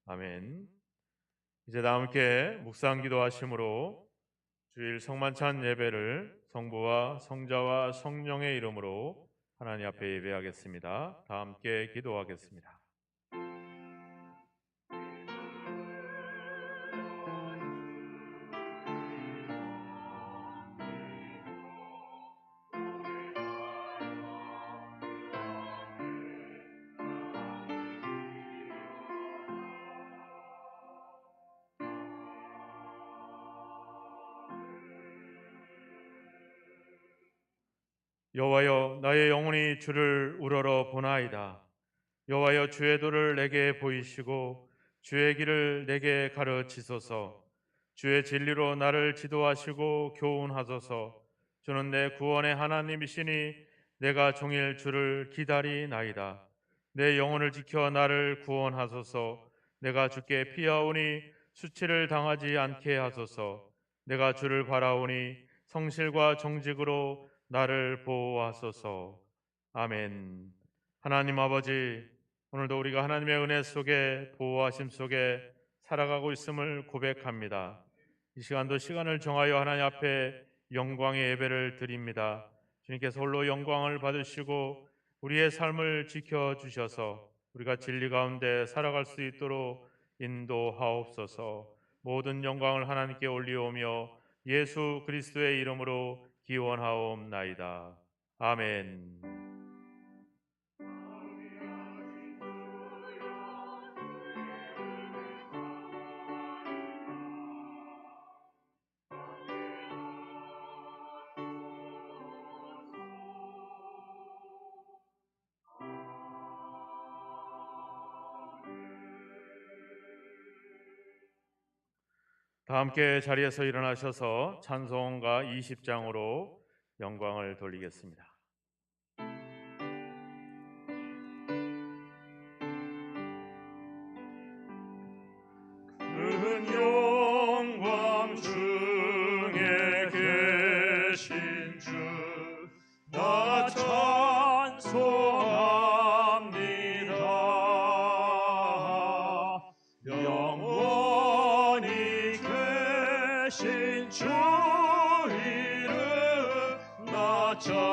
아멘. 이제 다 함께 묵상 기도하심으로 주일 성만찬 예배를 성부와 성자와 성령의 이름으로 하나님 앞에 예배하겠습니다. 다 함께 기도하겠습니다. 여호와여, 나의 영혼이 주를 우러러 보나이다. 여호와여, 주의 도를 내게 보이시고 주의 길을 내게 가르치소서. 주의 진리로 나를 지도하시고 교훈하소서. 주는 내 구원의 하나님이시니 내가 종일 주를 기다리나이다. 내 영혼을 지켜 나를 구원하소서. 내가 주께 피하오니 수치를 당하지 않게 하소서. 내가 주를 바라오니 성실과 정직으로 나를 보호하소서. 아멘. 하나님 아버지, 오늘도 우리가 하나님의 은혜 속에 보호하심 속에 살아가고 있음을 고백합니다. 이 시간도 시간을 정하여 하나님 앞에 영광의 예배를 드립니다. 주님께서 홀로 영광을 받으시고 우리의 삶을 지켜주셔서 우리가 진리 가운데 살아갈 수 있도록 인도하옵소서. 모든 영광을 하나님께 올리오며 예수 그리스도의 이름으로 기원하옵나이다. 아멘. 다 함께 자리에서 일어나셔서 찬송가 20장으로 영광을 돌리겠습니다. 큰 영광 중에 계신 주 나 찬송합니다. 영원히 계신 주 이름 나 찬송합니다.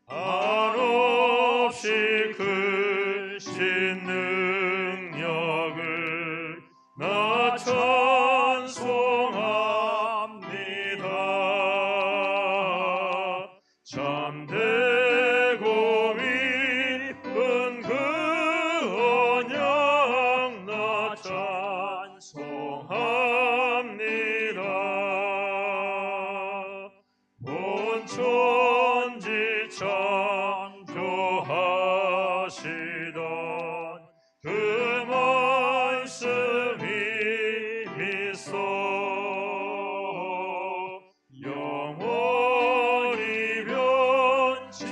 한없이 크신 능력을 나 찬송합니다. 참되고 깊은 그 언약 나 찬송합니다. 온 천지 창조하시던 그 말씀이 미소 영원히 변치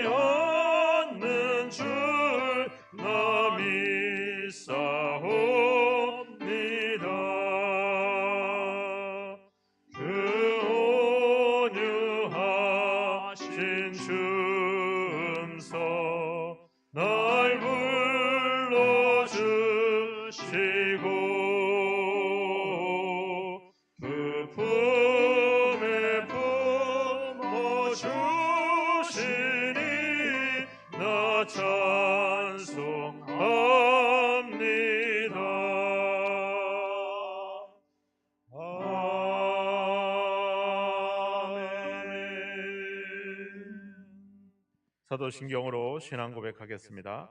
않는 줄 나 믿사옵니다. 그 온유하신 주음성 날 불러주시고 그 품에 품어주시니 나 찬송합니다. 사도신경으로 신앙 고백하겠습니다.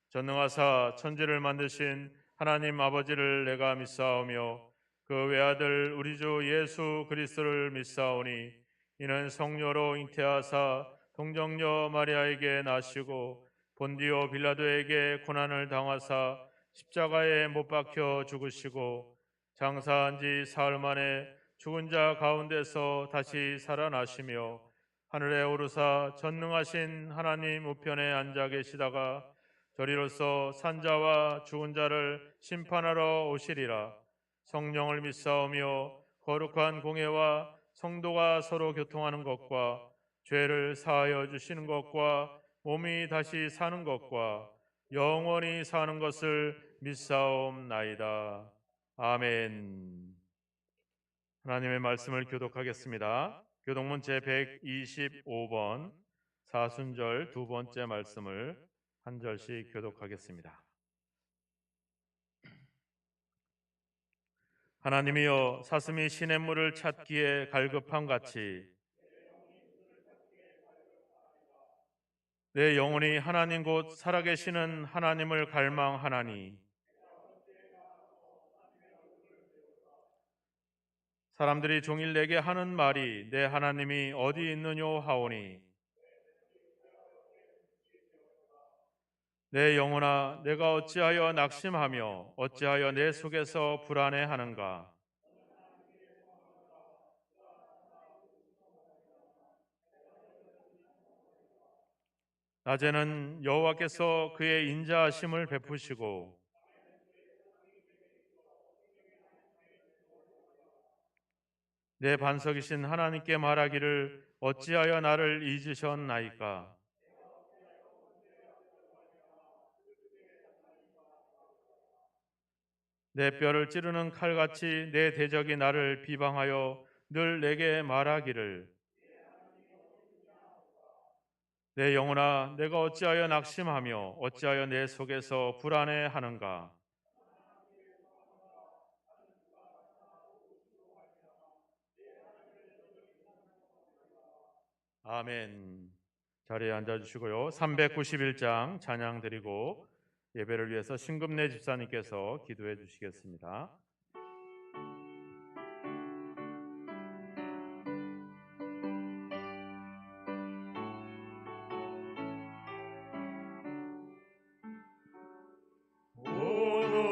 전능하사 천지를 만드신 하나님 아버지를 내가 믿사오며 그 외아들 우리 주 예수 그리스도를 믿사오니 이는 성녀로 잉태하사 동정녀 마리아에게 나시고 본디오 빌라도에게 고난을 당하사 십자가에 못 박혀 죽으시고 장사한 지 사흘 만에 죽은 자 가운데서 다시 살아나시며 하늘에 오르사 전능하신 하나님 우편에 앉아 계시다가 저리로서 산자와 죽은 자를 심판하러 오시리라. 성령을 믿사오며 거룩한 공예와 성도가 서로 교통하는 것과 죄를 사하여 주시는 것과 몸이 다시 사는 것과 영원히 사는 것을 믿사옵나이다. 아멘. 하나님의 말씀을 교독하겠습니다. 교독문 제125번 사순절 두 번째 말씀을 한 절씩 교독하겠습니다. 하나님이여, 사슴이 시냇물을 찾기에 갈급함 같이 내 영혼이 하나님 곧 살아계시는 하나님을 갈망하나니, 사람들이 종일 내게 하는 말이 내 하나님이 어디 있느뇨 하오니, 내 영혼아, 내가 어찌하여 낙심하며 어찌하여 내 속에서 불안해하는가. 낮에는 여호와께서 그의 인자하심을 베푸시고 내 반석이신 하나님께 말하기를 어찌하여 나를 잊으셨나이까. 내 뼈를 찌르는 칼같이 내 대적이 나를 비방하여 늘 내게 말하기를, 내 영혼아, 내가 어찌하여 낙심하며 어찌하여 내 속에서 불안해하는가. 아멘. 자리에 앉아주시고요. 391장 찬양 드리고 예배를 위해서 신금래 집사님께서 기도해 주시겠습니다.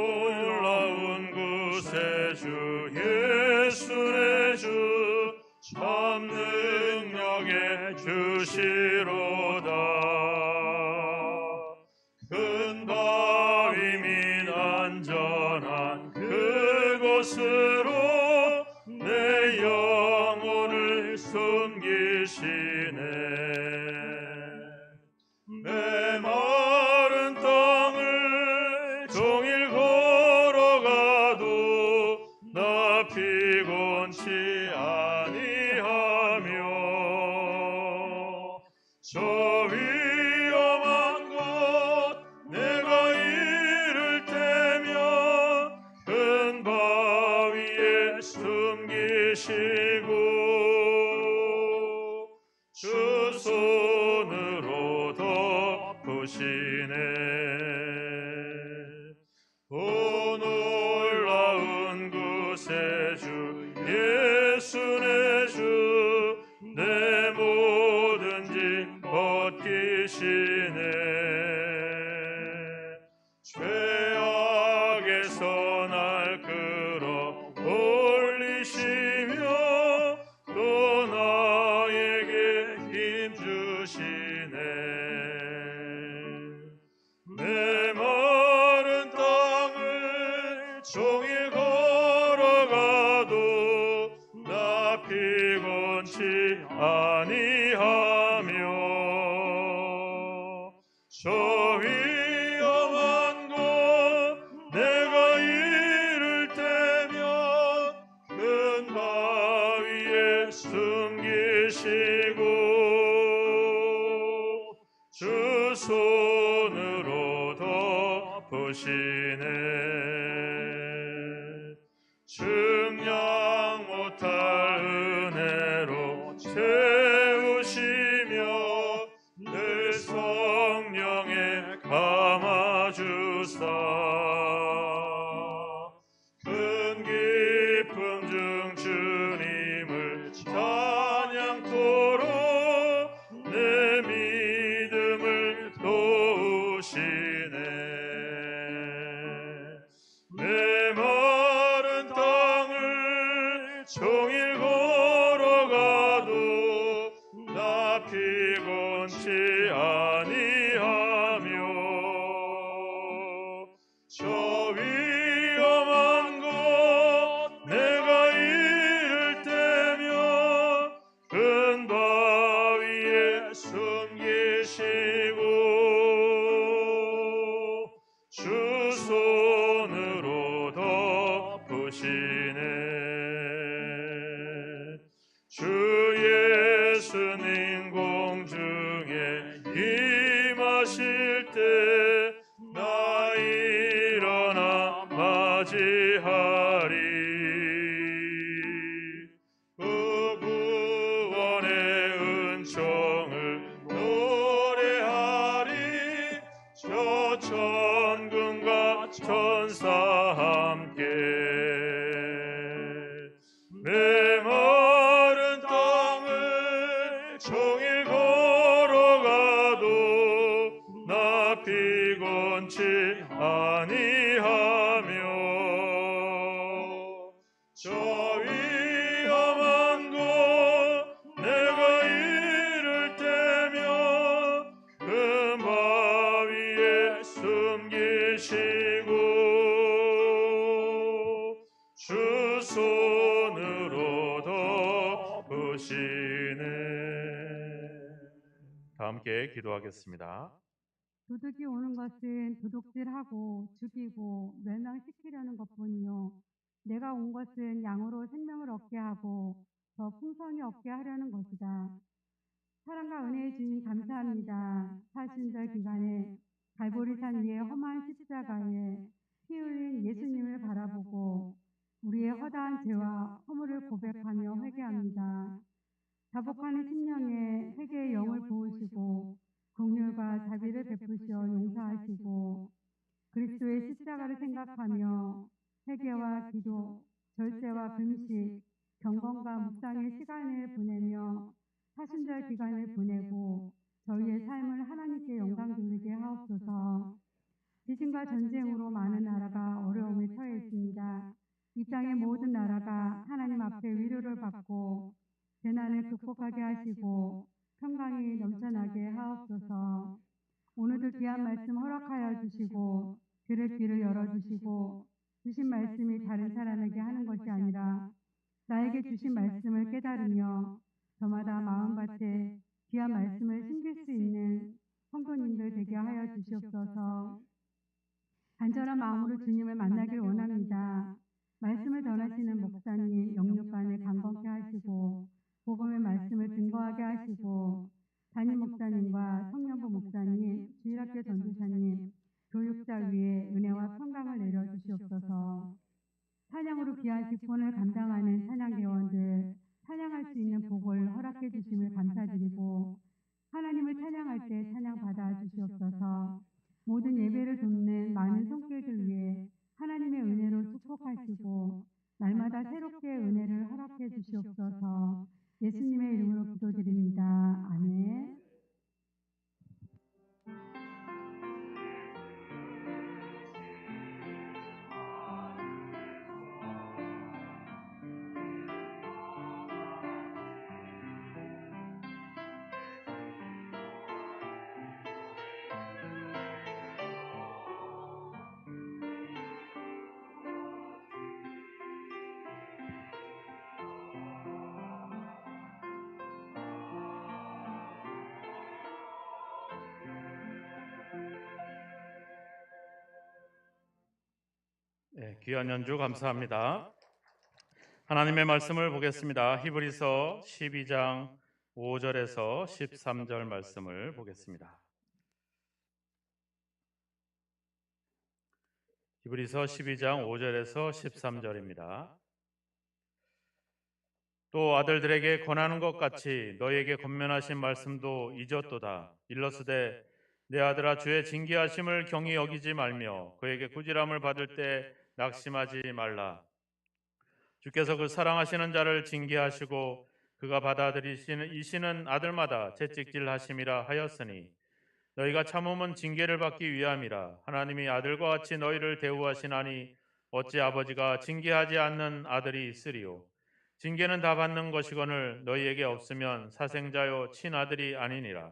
놀라운 구세주 예수 내 주 참 능력의 주시로다. 큰 바위 및 안전한 그곳으로 내 영혼을 숨기시네. 메마른 땅을 종일 걸어가도 나 피곤치 아니하며 저 위험한 곳 내가 이를 때면 큰 바위에 숨기시고 주 손으로 덮으시네. 오 놀라운 구세주 예수 내 주 내 모든 짐 벗기시네. 죄악에서 날 끌어 올리시며 또 나에게 힘 주시네. 메마른 땅을 종일 걸어가도 나 피곤치 아니하며 저 위험한 곳 내가 이를 때면 큰 바위에 숨기시고 주 손으로 덮으시네. 증량 못할 은혜로 채우시며 늘 성령에 감아주사 큰 기쁨 중 주님을 찬양토록 내 믿음을 도우시네. 메마른 땅을 종일 걸어가도 나 피곤치 아니하며 저 위험한 곳 내가 이를 때면 큰 바위에 숨기시고 임하실 때 나 일어나 맞이하리. 그 구원의 은총을 노래하리. 저 천군과 천사 함께 메마른 땅을 종일 걸어가도 나 피곤치 아니하며 저 위험한 곳 내가 이를 때면 금바위에 숨기시고 주 손으로 덮으시네. 다 함께 기도하겠습니다. 도둑이 오는 것은 도둑질하고 죽이고 멸망시키려는 것뿐이요 내가 온 것은 양으로 생명을 얻게 하고 더 풍성히 얻게 하려는 것이다. 사랑과 은혜의 주님 감사합니다. 사순절 기간에 갈보리산 위에 험한 십자가에 피 흘린 예수님을 바라보고 우리의 허다한 죄와 허물을 고백하며 회개합니다. 자복하는 심령에 회개의 영을 부으시고 긍휼과 자비를 베푸시어 용서하시고 그리스도의 십자가를 생각하며 회개와 기도, 절제와 금식, 경건과 묵상의 시간을 보내며 사순절 기간을 보내고 저희의 삶을 하나님께 영광 돌리게 하옵소서. 지진과 전쟁으로 많은 나라가 어려움에 처해 있습니다. 이 땅의 모든 나라가 하나님 앞에 위로를 받고 재난을 극복하게 하시고 평강이 넘쳐나게 하옵소서. 오늘도 귀한 말씀 허락하여 주시고 들을 귀를 열어주시고 주신 말씀이 다른 사람에게 하는 것이 아니라 나에게 주신 말씀을 깨달으며 저마다 마음밭에 귀한 말씀을 심길 수 있는 성도님들 되게 하여 주시옵소서. 간절한 마음으로 주님을 만나길 원합니다. 말씀을 전하시는 목사님, 영육간에 강건케 하시고 복음의 말씀을 증거하게 하시고 담임 목사님과 청년부 목사님, 주일학교 전도사님, 교육자 위에 은혜와 평강을 내려주시옵소서. 찬양으로 귀한 직분을 감당하는 찬양대원들 찬양할 수 있는 복을 허락해 주심을 감사드리고 하나님을 찬양할 때 찬양 받아 주시옵소서. 모든 예배를 돕는 많은 손길들 위해 하나님의 은혜로 축복하시고 날마다 새롭게 은혜를 허락해 주시옵소서. 예수님의 이름으로 기도드립니다. 아멘. 네, 귀한 연주 감사합니다. 하나님의 말씀을 보겠습니다. 히브리서 12장 5절에서 13절 말씀을 보겠습니다. 히브리서 12장 5절에서 13절입니다. 또 아들들에게 권하는 것 같이 너희에게 권면하신 말씀도 잊었도다. 일러스되 내 아들아 주의 징계하심을 경히 여기지 말며 그에게 꾸지람을 받을 때 낙심하지 말라. 주께서 그 사랑하시는 자를 징계하시고 그가 받아들이시는 아들마다 채찍질하심이라 하였으니 너희가 참음은 징계를 받기 위함이라. 하나님이 아들과 같이 너희를 대우하시나니 어찌 아버지가 징계하지 않는 아들이 있으리요. 징계는 다 받는 것이거늘 너희에게 없으면 사생자요 친아들이 아니니라.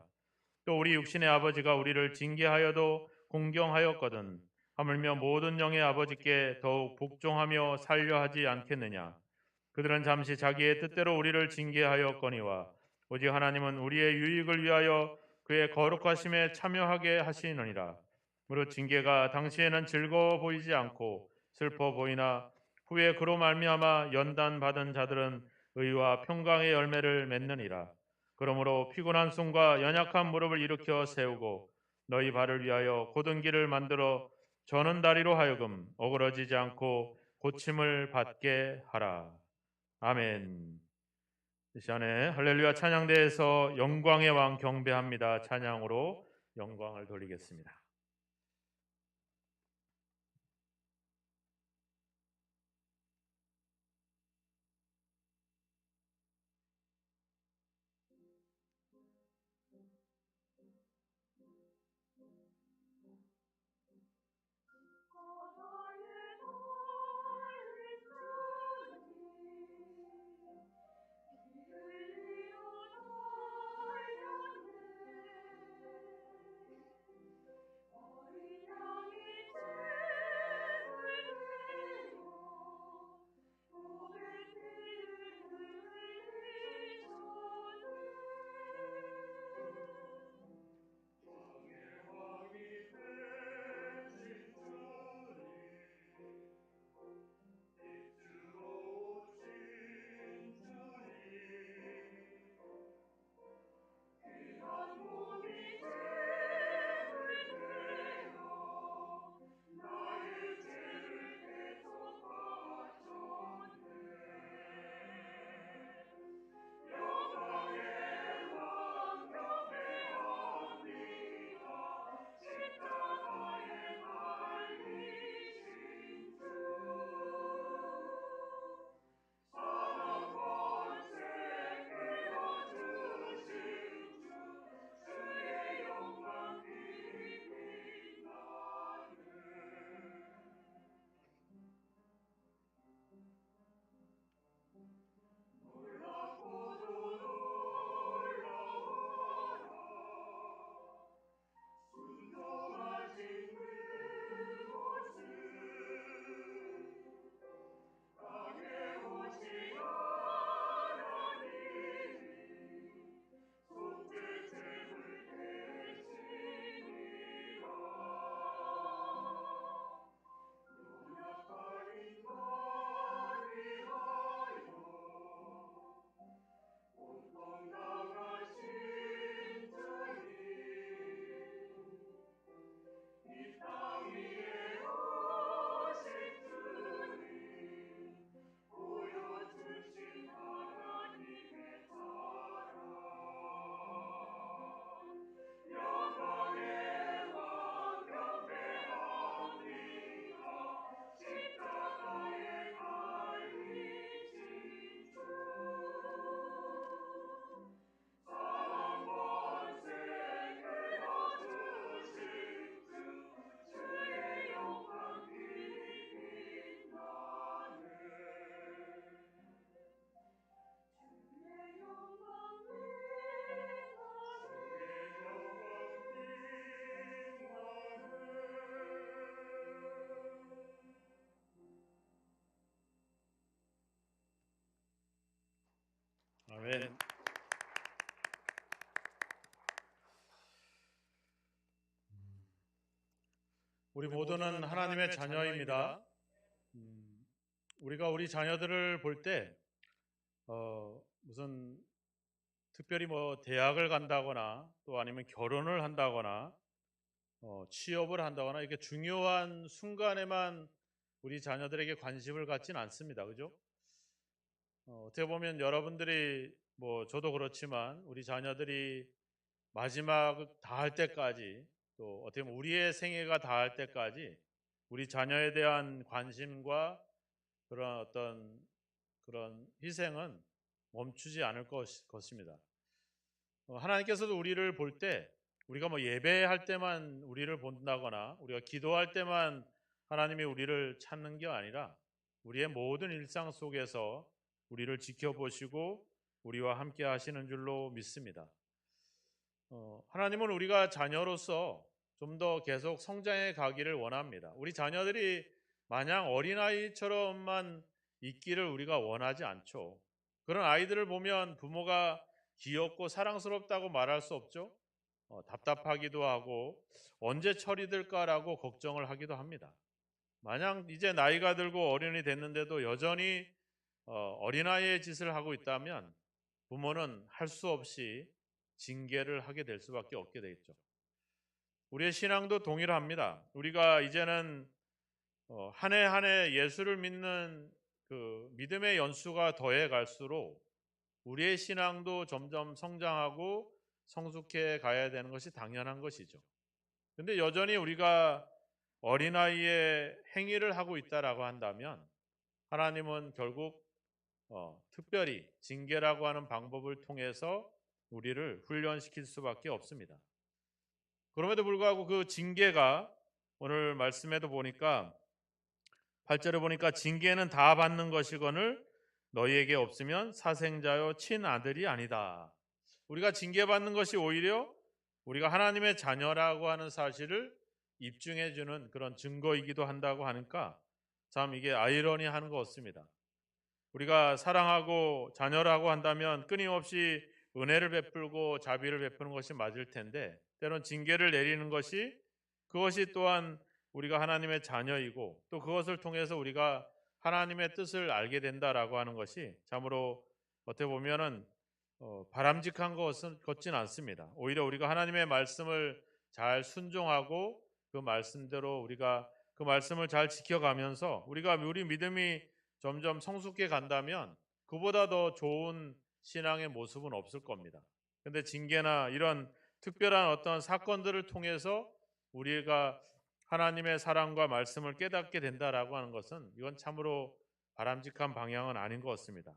또 우리 육신의 아버지가 우리를 징계하여도 공경하였거든 하물며 모든 영의 아버지께 더욱 복종하며 살려 하지 않겠느냐. 그들은 잠시 자기의 뜻대로 우리를 징계하였거니와 오직 하나님은 우리의 유익을 위하여 그의 거룩하심에 참여하게 하시느니라. 무릇 징계가 당시에는 즐거워 보이지 않고 슬퍼 보이나 후에 그로 말미암아 연단 받은 자들은 의와 평강의 열매를 맺느니라. 그러므로 피곤한 손과 연약한 무릎을 일으켜 세우고 너희 발을 위하여 곧은 길을 만들어 저는 다리로 하여금 어그러지지 않고 고침을 받게 하라. 아멘. 이 시간에 할렐루야 찬양대에서 영광의 왕 경배합니다. 찬양으로 영광을 돌리겠습니다. 아멘. 우리 모두는 하나님의 자녀입니다. 우리가 우리 자녀들을 볼 때 무슨 특별히 뭐 대학을 간다거나 또 아니면 결혼을 한다거나 취업을 한다거나 이렇게 중요한 순간에만 우리 자녀들에게 관심을 갖진 않습니다. 그죠? 어떻게 보면 여러분들이 뭐 저도 그렇지만 우리 자녀들이 마지막 다할 때까지 또 어떻게 보면 우리의 생애가 다할 때까지 우리 자녀에 대한 관심과 그런 어떤 그런 희생은 멈추지 않을 것입니다. 하나님께서도 우리를 볼 때 우리가 뭐 예배할 때만 우리를 본다거나 우리가 기도할 때만 하나님이 우리를 찾는 게 아니라 우리의 모든 일상 속에서 우리를 지켜보시고 우리와 함께 하시는 줄로 믿습니다. 하나님은 우리가 자녀로서 좀 더 계속 성장해 가기를 원합니다. 우리 자녀들이 마냥 어린아이처럼만 있기를 우리가 원하지 않죠. 그런 아이들을 보면 부모가 귀엽고 사랑스럽다고 말할 수 없죠. 답답하기도 하고 언제 처리될까라고 걱정을 하기도 합니다. 마냥 이제 나이가 들고 어른이 됐는데도 여전히 어린아이의 짓을 하고 있다면 부모는 할 수 없이 징계를 하게 될 수밖에 없게 되겠죠. 우리의 신앙도 동일합니다. 우리가 이제는 한 해 한 해 예수를 믿는 그 믿음의 연수가 더해 갈수록 우리의 신앙도 점점 성장하고 성숙해 가야 되는 것이 당연한 것이죠. 근데 여전히 우리가 어린아이의 행위를 하고 있다라고 한다면 하나님은 결국 특별히 징계라고 하는 방법을 통해서 우리를 훈련시킬 수밖에 없습니다. 그럼에도 불구하고 그 징계가 오늘 말씀에도 보니까 8절에 보니까 징계는 다 받는 것이거늘 너희에게 없으면 사생자요 친아들이 아니다. 우리가 징계받는 것이 오히려 우리가 하나님의 자녀라고 하는 사실을 입증해 주는 그런 증거이기도 한다고 하니까 참 이게 아이러니한 것 같습니다. 우리가 사랑하고 자녀라고 한다면 끊임없이 은혜를 베풀고 자비를 베푸는 것이 맞을 텐데 때론 징계를 내리는 것이 그것이 또한 우리가 하나님의 자녀이고 또 그것을 통해서 우리가 하나님의 뜻을 알게 된다라고 하는 것이 참으로 어떻게 보면은 바람직한 것은 같진 않습니다. 오히려 우리가 하나님의 말씀을 잘 순종하고 그 말씀대로 우리가 그 말씀을 잘 지켜가면서 우리 믿음이 점점 성숙해 간다면 그보다 더 좋은 신앙의 모습은 없을 겁니다. 근데 징계나 이런 특별한 어떤 사건들을 통해서 우리가 하나님의 사랑과 말씀을 깨닫게 된다라고 하는 것은 이건 참으로 바람직한 방향은 아닌 것 같습니다.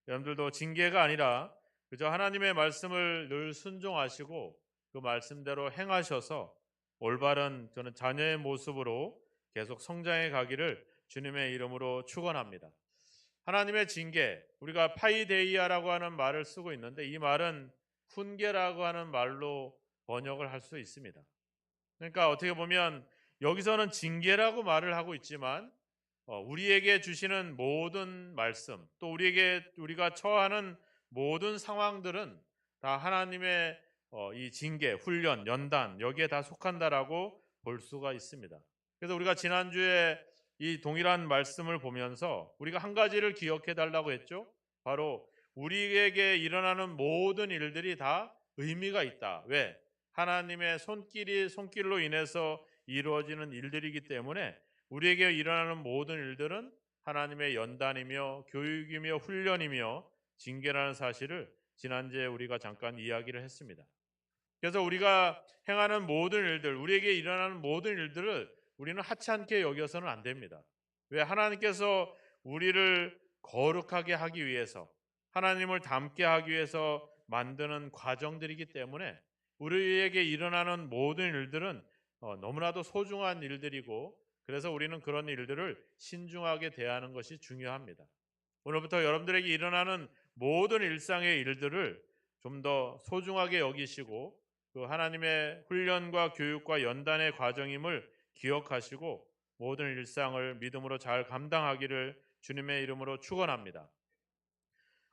여러분들도 징계가 아니라 그저 하나님의 말씀을 늘 순종하시고 그 말씀대로 행하셔서 올바른 저는 자녀의 모습으로 계속 성장해 가기를 주님의 이름으로 축원합니다. 하나님의 징계, 우리가 파이데이아라고 하는 말을 쓰고 있는데 이 말은 훈계라고 하는 말로 번역을 할 수 있습니다. 그러니까 어떻게 보면 여기서는 징계라고 말을 하고 있지만 우리에게 주시는 모든 말씀, 또 우리가 처하는 모든 상황들은 다 하나님의 이 징계, 훈련, 연단 여기에 다 속한다라고 볼 수가 있습니다. 그래서 우리가 지난주에 이 동일한 말씀을 보면서 우리가 한 가지를 기억해 달라고 했죠. 바로 우리에게 일어나는 모든 일들이 다 의미가 있다. 왜? 하나님의 손길로 인해서 이루어지는 일들이기 때문에 우리에게 일어나는 모든 일들은 하나님의 연단이며 교육이며 훈련이며 징계라는 사실을 지난주에 우리가 잠깐 이야기를 했습니다. 그래서 우리가 행하는 모든 일들, 우리에게 일어나는 모든 일들을 우리는 하찮게 여겨서는 안 됩니다. 왜? 하나님께서 우리를 거룩하게 하기 위해서 하나님을 닮게 하기 위해서 만드는 과정들이기 때문에 우리에게 일어나는 모든 일들은 너무나도 소중한 일들이고 그래서 우리는 그런 일들을 신중하게 대하는 것이 중요합니다. 오늘부터 여러분들에게 일어나는 모든 일상의 일들을 좀 더 소중하게 여기시고 그 하나님의 훈련과 교육과 연단의 과정임을 기억하시고 모든 일상을 믿음으로 잘 감당하기를 주님의 이름으로 축원합니다.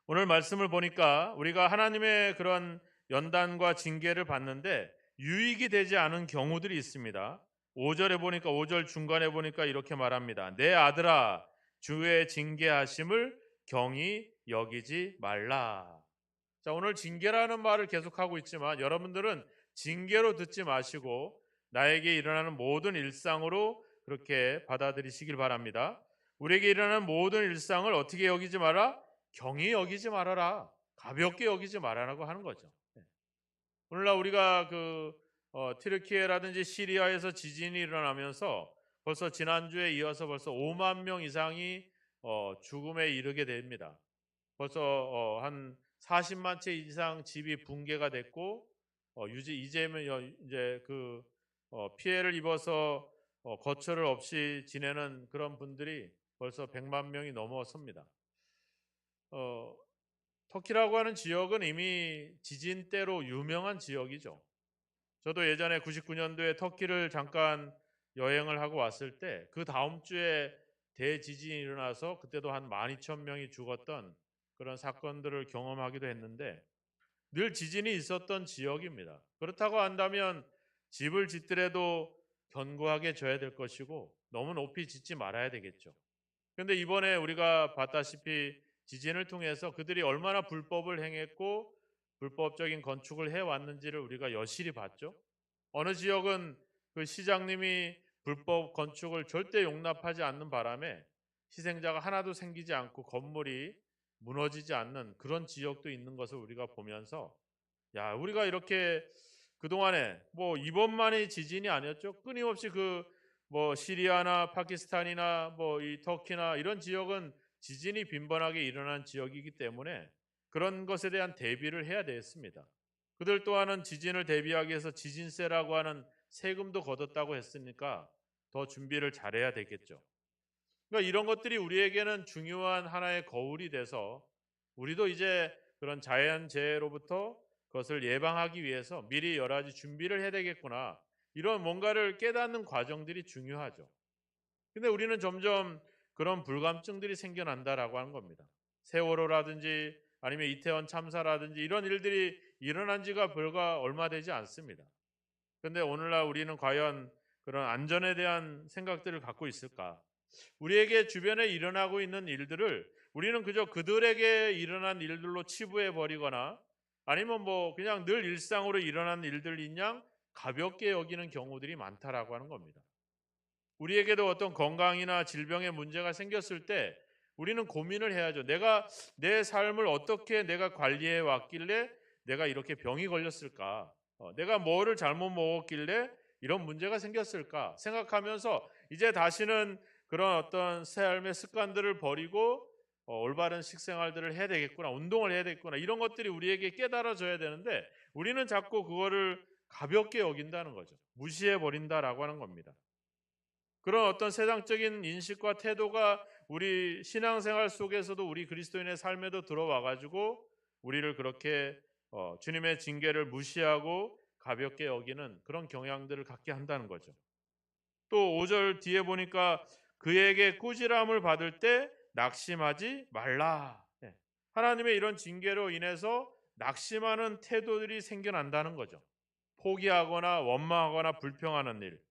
오늘 말씀을 보니까 우리가 하나님의 그런 연단과 징계를 받는데 유익이 되지 않은 경우들이 있습니다. 5절에 보니까 5절 중간에 보니까 이렇게 말합니다. 내 아들아 주의 징계하심을 경히 여기지 말라. 자, 오늘 징계라는 말을 계속하고 있지만 여러분들은 징계로 듣지 마시고 나에게 일어나는 모든 일상으로 그렇게 받아들이시길 바랍니다. 우리에게 일어나는 모든 일상을 어떻게 여기지 마라? 경히 여기지 말아라. 가볍게 여기지 말아라고 하는 거죠. 오늘날 우리가 튀르키예라든지 시리아에서 지진이 일어나면서 벌써 지난주에 이어서 벌써 5만 명 이상이 죽음에 이르게 됩니다. 벌써 한 40만 채 이상 집이 붕괴가 됐고 이제 피해를 입어서 거처를 없이 지내는 그런 분들이 벌써 100만 명이 넘어섭니다. 터키라고 하는 지역은 이미 지진 때로 유명한 지역이죠. 저도 예전에 99년도에 터키를 잠깐 여행을 하고 왔을 때 그 다음 주에 대지진이 일어나서 그때도 한 12,000명이 죽었던 그런 사건들을 경험하기도 했는데 늘 지진이 있었던 지역입니다. 그렇다고 한다면 집을 짓더라도 견고하게 져야 될 것이고 너무 높이 짓지 말아야 되겠죠. 그런데 이번에 우리가 봤다시피 지진을 통해서 그들이 얼마나 불법을 행했고 불법적인 건축을 해왔는지를 우리가 여실히 봤죠. 어느 지역은 그 시장님이 불법 건축을 절대 용납하지 않는 바람에 희생자가 하나도 생기지 않고 건물이 무너지지 않는 그런 지역도 있는 것을 우리가 보면서, 야, 우리가 이렇게 그동안에 뭐 이번만의 지진이 아니었죠. 끊임없이 그 뭐 시리아나 파키스탄이나 뭐 이 터키나 이런 지역은 지진이 빈번하게 일어난 지역이기 때문에 그런 것에 대한 대비를 해야 되겠습니다. 그들 또한은 지진을 대비하기 위해서 지진세라고 하는 세금도 걷었다고 했으니까 더 준비를 잘해야 되겠죠. 그러니까 이런 것들이 우리에게는 중요한 하나의 거울이 돼서 우리도 이제 그런 자연재해로부터 그것을 예방하기 위해서 미리 여러 가지 준비를 해야 되겠구나. 이런 뭔가를 깨닫는 과정들이 중요하죠. 근데 우리는 점점 그런 불감증들이 생겨난다라고 하는 겁니다. 세월호라든지 아니면 이태원 참사라든지 이런 일들이 일어난 지가 불과 얼마 되지 않습니다. 근데 오늘날 우리는 과연 그런 안전에 대한 생각들을 갖고 있을까? 우리에게 주변에 일어나고 있는 일들을 우리는 그저 그들에게 일어난 일들로 치부해 버리거나 아니면 뭐 그냥 늘 일상으로 일어나는 일들인 양 가볍게 여기는 경우들이 많다라고 하는 겁니다. 우리에게도 어떤 건강이나 질병의 문제가 생겼을 때 우리는 고민을 해야죠. 내가 내 삶을 어떻게 내가 관리해 왔길래 내가 이렇게 병이 걸렸을까? 내가 뭐를 잘못 먹었길래 이런 문제가 생겼을까? 생각하면서 이제 다시는 그런 어떤 삶의 습관들을 버리고 올바른 식생활들을 해야 되겠구나, 운동을 해야 되겠구나, 이런 것들이 우리에게 깨달아져야 되는데 우리는 자꾸 그거를 가볍게 여긴다는 거죠. 무시해 버린다라고 하는 겁니다. 그런 어떤 세상적인 인식과 태도가 우리 신앙생활 속에서도 우리 그리스도인의 삶에도 들어와 가지고 우리를 그렇게 주님의 징계를 무시하고 가볍게 여기는 그런 경향들을 갖게 한다는 거죠. 또 5절 뒤에 보니까 그에게 꾸지람을 받을 때 낙심하지 말라. 네. 하나님의 이런 징계로 인해서 낙심하는 태도들이 생겨난다는 거죠. 포기하거나 원망하거나 불평하는 일.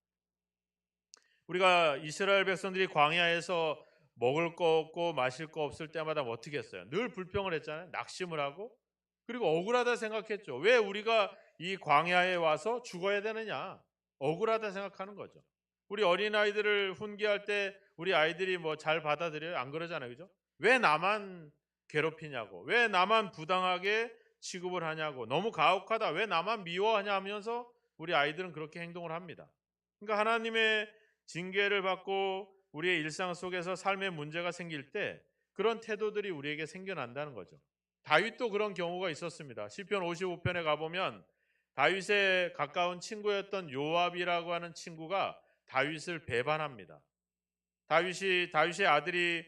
우리가 이스라엘 백성들이 광야에서 먹을 거 없고 마실 거 없을 때마다 어떻게 했어요? 늘 불평을 했잖아요. 낙심을 하고. 그리고 억울하다 생각했죠. 왜 우리가 이 광야에 와서 죽어야 되느냐? 억울하다 생각하는 거죠. 우리 어린아이들을 훈계할 때 우리 아이들이 뭐 잘 받아들여요? 안 그러잖아요. 그죠? 왜 나만 괴롭히냐고. 왜 나만 부당하게 취급을 하냐고. 너무 가혹하다. 왜 나만 미워하냐 하면서 우리 아이들은 그렇게 행동을 합니다. 그러니까 하나님의 징계를 받고 우리의 일상 속에서 삶의 문제가 생길 때 그런 태도들이 우리에게 생겨난다는 거죠. 다윗도 그런 경우가 있었습니다. 시편 55편에 가보면 다윗의 가까운 친구였던 요압이라고 하는 친구가 다윗을 배반합니다. 다윗의 아들이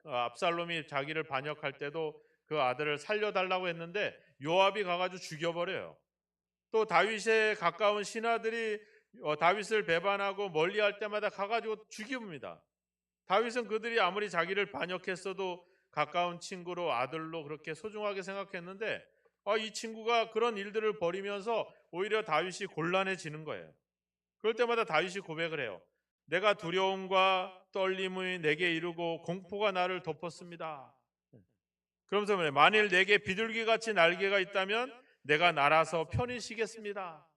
압살롬이 자기를 반역할 때도 그 아들을 살려달라고 했는데 요압이 가가지고 죽여버려요. 또 다윗의 가까운 신하들이 다윗을 배반하고 멀리할 때마다 가가지고 죽입니다. 다윗은 그들이 아무리 자기를 반역했어도 가까운 친구로 아들로 그렇게 소중하게 생각했는데 이 친구가 그런 일들을 벌이면서 오히려 다윗이 곤란해지는 거예요. 그럴 때마다 다윗이 고백을 해요. 내가 두려움과 떨림이 내게 이르고 공포가 나를 덮었습니다. 그러면서 만일 내게 비둘기같이 날개가 있다면 내가 날아서 편히 쉬겠습니다.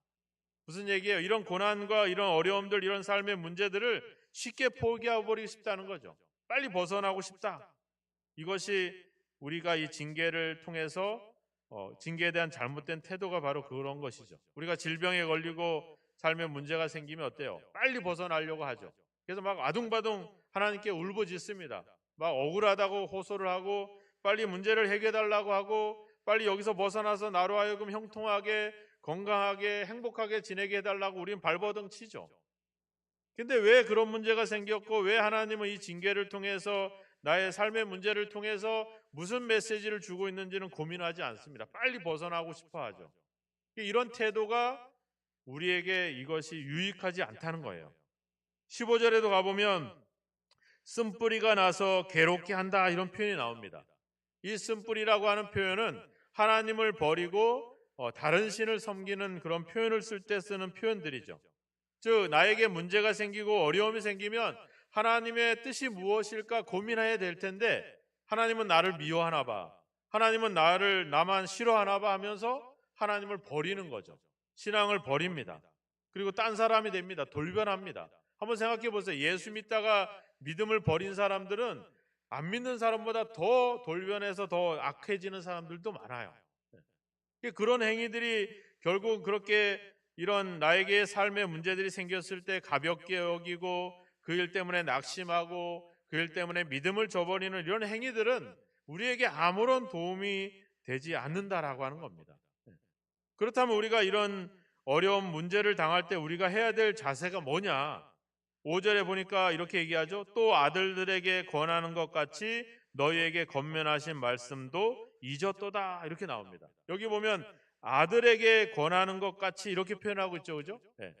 무슨 얘기예요? 이런 고난과 이런 어려움들, 이런 삶의 문제들을 쉽게 포기해버리고 싶다는 거죠. 빨리 벗어나고 싶다. 이것이 우리가 이 징계를 통해서 징계에 대한 잘못된 태도가 바로 그런 것이죠. 우리가 질병에 걸리고 삶의 문제가 생기면 어때요? 빨리 벗어나려고 하죠. 그래서 막 아둥바둥 하나님께 울부짖습니다. 막 억울하다고 호소를 하고 빨리 문제를 해결해달라고 하고 빨리 여기서 벗어나서 나로 하여금 형통하게 건강하게 행복하게 지내게 해달라고 우리는 발버둥 치죠. 근데 왜 그런 문제가 생겼고 왜 하나님은 이 징계를 통해서 나의 삶의 문제를 통해서 무슨 메시지를 주고 있는지는 고민하지 않습니다. 빨리 벗어나고 싶어 하죠. 이런 태도가 우리에게 이것이 유익하지 않다는 거예요. 15절에도 가보면 쓴뿌리가 나서 괴롭게 한다 이런 표현이 나옵니다. 이 쓴뿌리라고 하는 표현은 하나님을 버리고 다른 신을 섬기는 그런 표현을 쓸 때 쓰는 표현들이죠. 즉 나에게 문제가 생기고 어려움이 생기면 하나님의 뜻이 무엇일까 고민해야 될 텐데 하나님은 나를 미워하나 봐. 하나님은 나만 싫어하나 봐 하면서 하나님을 버리는 거죠. 신앙을 버립니다. 그리고 딴 사람이 됩니다. 돌변합니다. 한번 생각해 보세요. 예수 믿다가 믿음을 버린 사람들은 안 믿는 사람보다 더 돌변해서 더 악해지는 사람들도 많아요. 그런 행위들이 결국 그렇게 이런 나에게 삶의 문제들이 생겼을 때 가볍게 여기고 그 일 때문에 낙심하고 그 일 때문에 믿음을 저버리는 이런 행위들은 우리에게 아무런 도움이 되지 않는다라고 하는 겁니다. 그렇다면 우리가 이런 어려운 문제를 당할 때 우리가 해야 될 자세가 뭐냐? 5절에 보니까 이렇게 얘기하죠. 또 아들들에게 권하는 것 같이 너희에게 권면하신 말씀도 잊었도다. 이렇게 나옵니다. 여기 보면 아들에게 권하는 것 같이 이렇게 표현하고 있죠. 그죠? 네.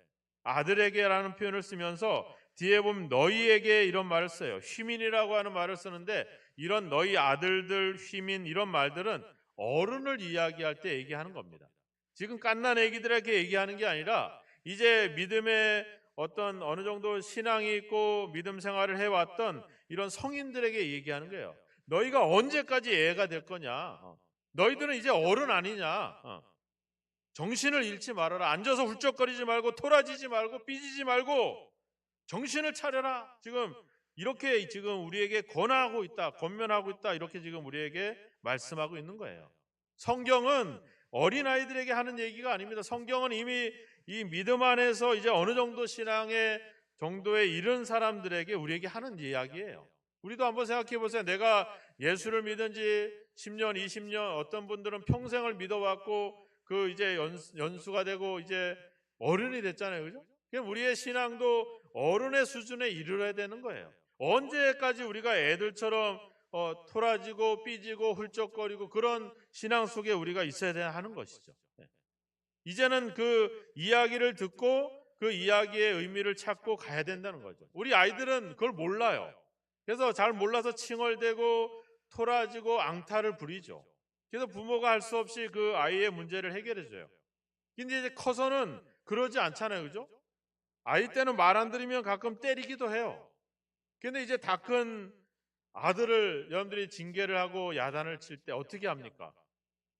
아들에게라는 표현을 쓰면서 뒤에 보면 너희에게 이런 말을 써요. 휘민이라고 하는 말을 쓰는데 이런 너희 아들들, 휘민 이런 말들은 어른을 이야기할 때 얘기하는 겁니다. 지금 갓난 애기들에게 얘기하는 게 아니라 이제 믿음의 어떤 어느 정도 신앙이 있고 믿음 생활을 해왔던 이런 성인들에게 얘기하는 거예요. 너희가 언제까지 애가 될 거냐? 너희들은 이제 어른 아니냐? 정신을 잃지 말아라. 앉아서 훌쩍거리지 말고 토라지지 말고 삐지지 말고 정신을 차려라. 이렇게 우리에게 권하고 있다. 권면하고 있다. 이렇게 지금 우리에게 말씀하고 있는 거예요. 성경은 어린아이들에게 하는 얘기가 아닙니다. 성경은 이미 이 믿음 안에서 이제 어느 정도 신앙의 정도에 이른 사람들에게 우리에게 하는 이야기예요. 우리도 한번 생각해 보세요. 내가 예수를 믿은 지 10년, 20년, 어떤 분들은 평생을 믿어왔고 그 이제 연수가 되고 이제 어른이 됐잖아요. 그죠? 그럼 우리의 신앙도 어른의 수준에 이르러야 되는 거예요. 언제까지 우리가 애들처럼 토라지고 삐지고 훌쩍거리고 그런 신앙 속에 우리가 있어야 하는 것이죠. 이제는 그 이야기를 듣고 그 이야기의 의미를 찾고 가야 된다는 거죠. 우리 아이들은 그걸 몰라요. 그래서 잘 몰라서 칭얼대고 토라지고 앙탈을 부리죠. 그래서 부모가 할 수 없이 그 아이의 문제를 해결해 줘요. 근데 이제 커서는 그러지 않잖아요. 그죠? 아이 때는 말 안 들으면 가끔 때리기도 해요. 근데 이제 다 큰 아들을 여러분들이 징계를 하고 야단을 칠 때 어떻게 합니까?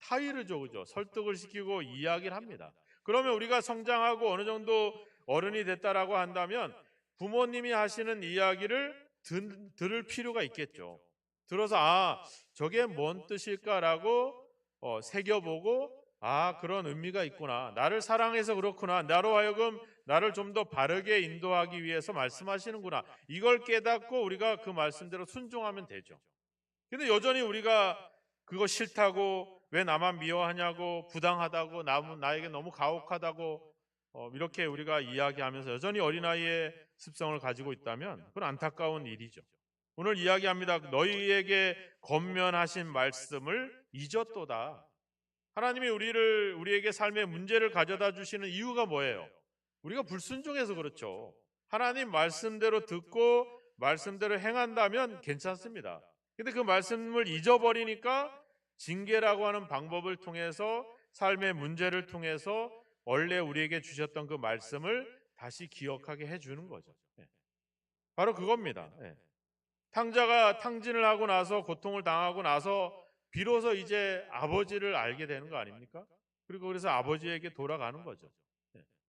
타의를 줘, 그죠? 설득을 시키고 이야기를 합니다. 그러면 우리가 성장하고 어느 정도 어른이 됐다라고 한다면 부모님이 하시는 이야기를 들을 필요가 있겠죠. 들어서 저게 뭔 뜻일까라고 새겨보고 그런 의미가 있구나. 나를 사랑해서 그렇구나. 나로 하여금 나를 좀 더 바르게 인도하기 위해서 말씀하시는구나. 이걸 깨닫고 우리가 그 말씀대로 순종하면 되죠. 근데 여전히 우리가 그거 싫다고 왜 나만 미워하냐고 부당하다고 나에게 너무 가혹하다고 이렇게 우리가 이야기하면서 여전히 어린아이의 습성을 가지고 있다면 그건 안타까운 일이죠. 오늘 이야기합니다. 너희에게 권면하신 말씀을 잊었도다. 하나님이 우리에게 삶의 문제를 가져다 주시는 이유가 뭐예요? 우리가 불순종해서 그렇죠. 하나님 말씀대로 듣고 말씀대로 행한다면 괜찮습니다. 근데 그 말씀을 잊어버리니까 징계라고 하는 방법을 통해서 삶의 문제를 통해서 원래 우리에게 주셨던 그 말씀을 다시 기억하게 해주는 거죠. 바로 그겁니다. 탕자가 탕진을 하고 나서 고통을 당하고 나서 비로소 이제 아버지를 알게 되는 거 아닙니까? 그리고 그래서 아버지에게 돌아가는 거죠.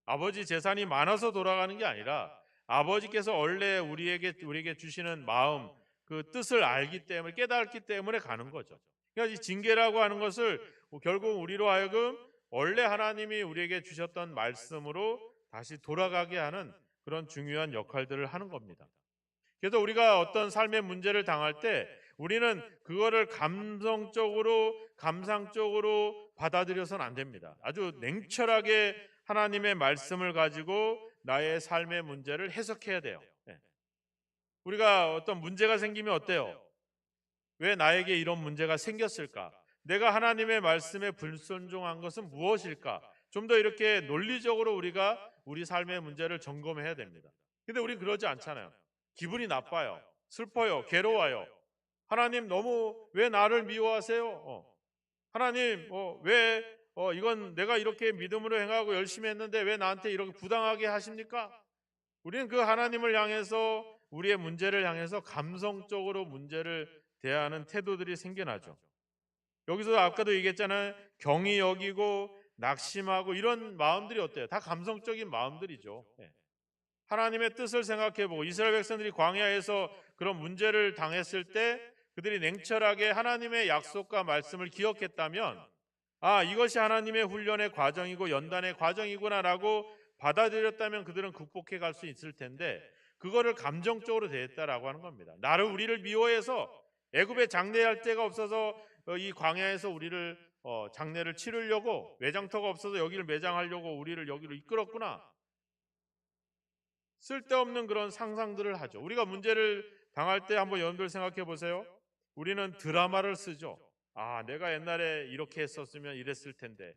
아버지 재산이 많아서 돌아가는 게 아니라 아버지께서 원래 우리에게 주시는 마음, 그 뜻을 알기 때문에 깨닫기 때문에 가는 거죠. 그러니까 이 징계라고 하는 것을 결국 우리로 하여금 원래 하나님이 우리에게 주셨던 말씀으로 다시 돌아가게 하는 그런 중요한 역할들을 하는 겁니다. 그래서 우리가 어떤 삶의 문제를 당할 때 우리는 그거를 감상적으로 받아들여서는 안 됩니다. 아주 냉철하게 하나님의 말씀을 가지고 나의 삶의 문제를 해석해야 돼요. 우리가 어떤 문제가 생기면 어때요? 왜 나에게 이런 문제가 생겼을까? 내가 하나님의 말씀에 불순종한 것은 무엇일까? 좀 더 이렇게 논리적으로 우리가 우리 삶의 문제를 점검해야 됩니다. 근데 우리 그러지 않잖아요. 기분이 나빠요. 슬퍼요. 괴로워요. 하나님 왜 나를 미워하세요? 하나님 왜 이건 내가 이렇게 믿음으로 행하고 열심히 했는데 왜 나한테 이렇게 부당하게 하십니까? 우리는 그 하나님을 향해서 우리의 문제를 향해서 감성적으로 문제를 대하는 태도들이 생겨나죠. 여기서 아까도 얘기했잖아요. 경히 여기고 낙심하고 이런 마음들이 어때요? 다 감성적인 마음들이죠. 예. 하나님의 뜻을 생각해보고 이스라엘 백성들이 광야에서 그런 문제를 당했을 때 그들이 냉철하게 하나님의 약속과 말씀을 기억했다면 이것이 하나님의 훈련의 과정이고 연단의 과정이구나라고 받아들였다면 그들은 극복해 갈 수 있을 텐데 그거를 감정적으로 대했다라고 하는 겁니다. 우리를 미워해서 애굽에 장례할 데가 없어서 이 광야에서 우리를 장례를 치르려고 외장터가 없어서 여기를 매장하려고 우리를 여기로 이끌었구나. 쓸데없는 그런 상상들을 하죠. 우리가 문제를 당할 때 한번 여러분들 생각해 보세요. 우리는 드라마를 쓰죠. 내가 옛날에 이렇게 했었으면 이랬을 텐데.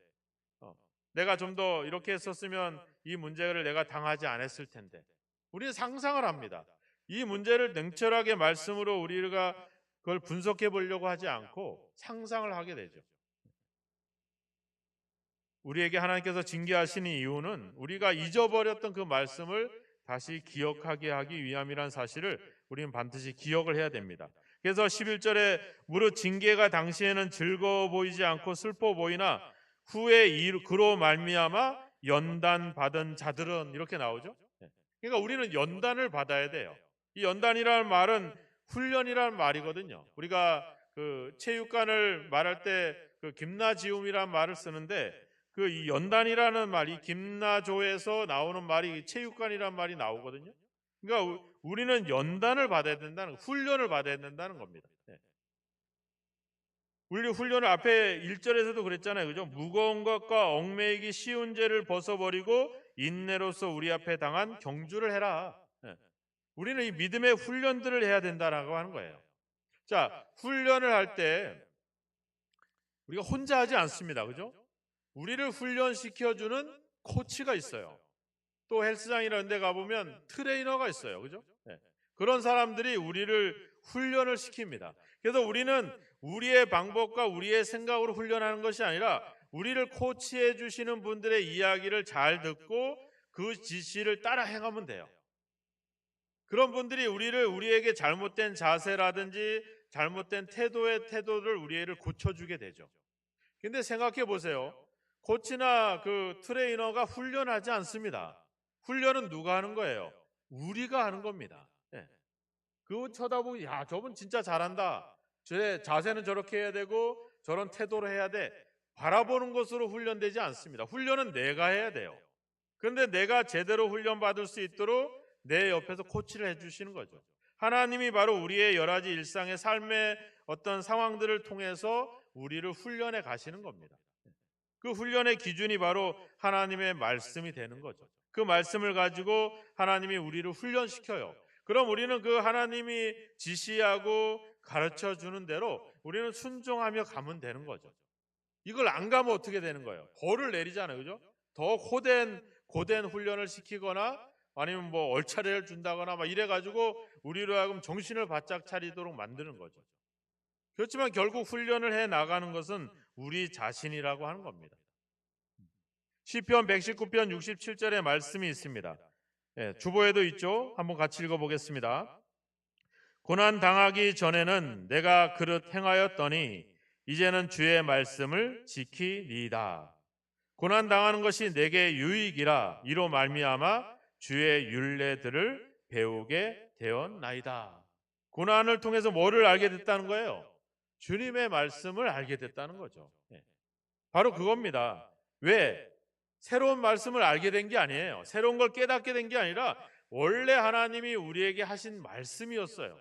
내가 좀 더 이렇게 했었으면 이 문제를 내가 당하지 않았을 텐데. 우리는 상상을 합니다. 이 문제를 냉철하게 말씀으로 우리가 그걸 분석해 보려고 하지 않고 상상을 하게 되죠. 우리에게 하나님께서 징계하시는 이유는 우리가 잊어버렸던 그 말씀을 다시 기억하게 하기 위함이라는 사실을 우리는 반드시 기억을 해야 됩니다. 그래서 11절에 무릇 징계가 당시에는 즐거워 보이지 않고 슬퍼 보이나 후에 그로 말미암아 연단 받은 자들은 이렇게 나오죠. 그러니까 우리는 연단을 받아야 돼요. 이 연단이라는 말은 훈련이라는 말이거든요. 우리가 그 체육관을 말할 때 그 김나지움이라는 말을 쓰는데 그 이 연단이라는 말이 김나조에서 나오는 말이 체육관이라는 말이 나오거든요. 그러니까 우리는 연단을 받아야 된다는 훈련을 받아야 된다는 겁니다. 우리 훈련을 앞에 1절에서도 그랬잖아요. 그죠? 무거운 것과 얽매이기 쉬운 죄를 벗어버리고 인내로서 우리 앞에 당한 경주를 해라. 우리는 이 믿음의 훈련들을 해야 된다라고 하는 거예요. 자, 훈련을 할 때 우리가 혼자 하지 않습니다. 그죠? 우리를 훈련시켜주는 코치가 있어요. 또 헬스장이라는 데 가보면 트레이너가 있어요. 그죠? 그런 사람들이 우리를 훈련을 시킵니다. 그래서 우리는 우리의 방법과 우리의 생각으로 훈련하는 것이 아니라 우리를 코치해 주시는 분들의 이야기를 잘 듣고 그 지시를 따라 행하면 돼요. 그런 분들이 우리에게 잘못된 자세라든지 잘못된 태도를 우리를 고쳐주게 되죠. 근데 생각해 보세요. 코치나 그 트레이너가 훈련하지 않습니다. 훈련은 누가 하는 거예요? 우리가 하는 겁니다. 그거 쳐다보고 저분 진짜 잘한다. 제 자세는 저렇게 해야 되고 저런 태도로 해야 돼. 바라보는 것으로 훈련되지 않습니다. 훈련은 내가 해야 돼요. 그런데 내가 제대로 훈련받을 수 있도록 내 옆에서 코치를 해주시는 거죠. 하나님이 바로 우리의 여러 가지 일상의 삶의 어떤 상황들을 통해서 우리를 훈련해 가시는 겁니다. 그 훈련의 기준이 바로 하나님의 말씀이 되는 거죠. 그 말씀을 가지고 하나님이 우리를 훈련시켜요. 그럼 우리는 그 하나님이 지시하고 가르쳐 주는 대로 우리는 순종하며 가면 되는 거죠. 이걸 안 가면 어떻게 되는 거예요? 벌을 내리잖아요. 그죠? 더 고된 훈련을 시키거나 아니면 뭐 얼차례를 준다거나 막 이래가지고 우리로 하여금 정신을 바짝 차리도록 만드는 거죠. 그렇지만 결국 훈련을 해 나가는 것은 우리 자신이라고 하는 겁니다. 시편 119편 67절에 말씀이 있습니다. 주보에도 있죠. 한번 같이 읽어보겠습니다. 고난 당하기 전에는 내가 그릇 행하였더니 이제는 주의 말씀을 지키리이다. 고난 당하는 것이 내게 유익이라 이로 말미암아 주의 율례들을 배우게 되었나이다. 고난을 통해서 뭐를 알게 됐다는 거예요? 주님의 말씀을 알게 됐다는 거죠. 바로 그겁니다. 왜? 새로운 말씀을 알게 된 게 아니에요. 새로운 걸 깨닫게 된 게 아니라 원래 하나님이 우리에게 하신 말씀이었어요.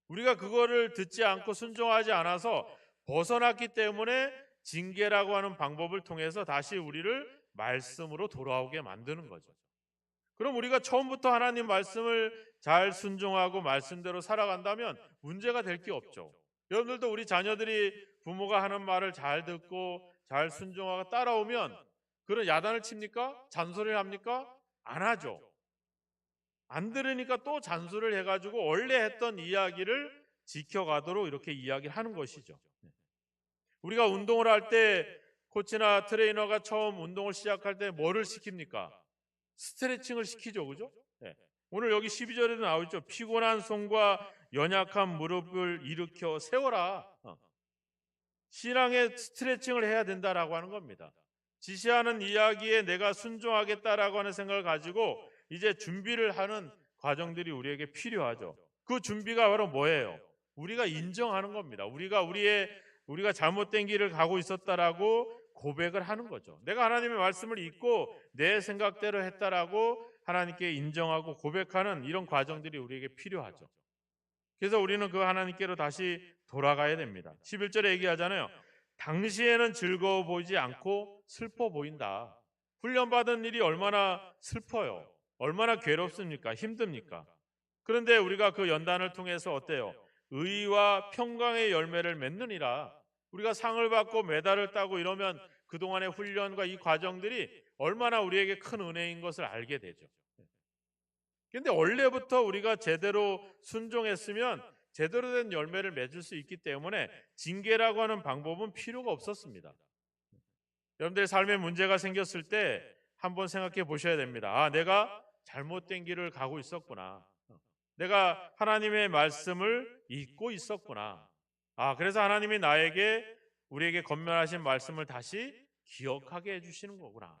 우리가 그거를 듣지 않고 순종하지 않아서 벗어났기 때문에 징계라고 하는 방법을 통해서 다시 우리를 말씀으로 돌아오게 만드는 거죠. 그럼 우리가 처음부터 하나님 말씀을 잘 순종하고 말씀대로 살아간다면 문제가 될 게 없죠. 여러분들도 우리 자녀들이 부모가 하는 말을 잘 듣고 잘 순종하고 따라오면 그런 야단을 칩니까? 잔소리를 합니까? 안 하죠. 안 들으니까 또 잔소리를 해가지고 원래 했던 이야기를 지켜가도록 이렇게 이야기를 하는 것이죠. 우리가 운동을 할 때 코치나 트레이너가 처음 운동을 시작할 때 뭐를 시킵니까? 스트레칭을 시키죠. 그죠? 오늘 여기 12절에도 나오죠. 피곤한 손과 연약한 무릎을 일으켜 세워라. 신앙의 스트레칭을 해야 된다라고 하는 겁니다. 지시하는 이야기에 내가 순종하겠다라고 하는 생각을 가지고 이제 준비를 하는 과정들이 우리에게 필요하죠. 그 준비가 바로 뭐예요? 우리가 인정하는 겁니다. 우리가 잘못된 길을 가고 있었다라고 고백을 하는 거죠. 내가 하나님의 말씀을 잊고 내 생각대로 했다라고 하나님께 인정하고 고백하는 이런 과정들이 우리에게 필요하죠. 그래서 우리는 그 하나님께로 다시 돌아가야 됩니다. 11절에 얘기하잖아요. 당시에는 즐거워 보이지 않고 슬퍼 보인다. 훈련받은 일이 얼마나 슬퍼요. 얼마나 괴롭습니까? 힘듭니까? 그런데 우리가 그 연단을 통해서 어때요? 의와 평강의 열매를 맺느니라. 우리가 상을 받고 메달을 따고 이러면 그동안의 훈련과 이 과정들이 얼마나 우리에게 큰 은혜인 것을 알게 되죠. 그런데 원래부터 우리가 제대로 순종했으면 제대로 된 열매를 맺을 수 있기 때문에 징계라고 하는 방법은 필요가 없었습니다. 여러분들의 삶에 문제가 생겼을 때 한번 생각해 보셔야 됩니다. 내가 잘못된 길을 가고 있었구나. 내가 하나님의 말씀을 잊고 있었구나. 그래서 하나님이 우리에게 권면하신 말씀을 다시 기억하게 해주시는 거구나.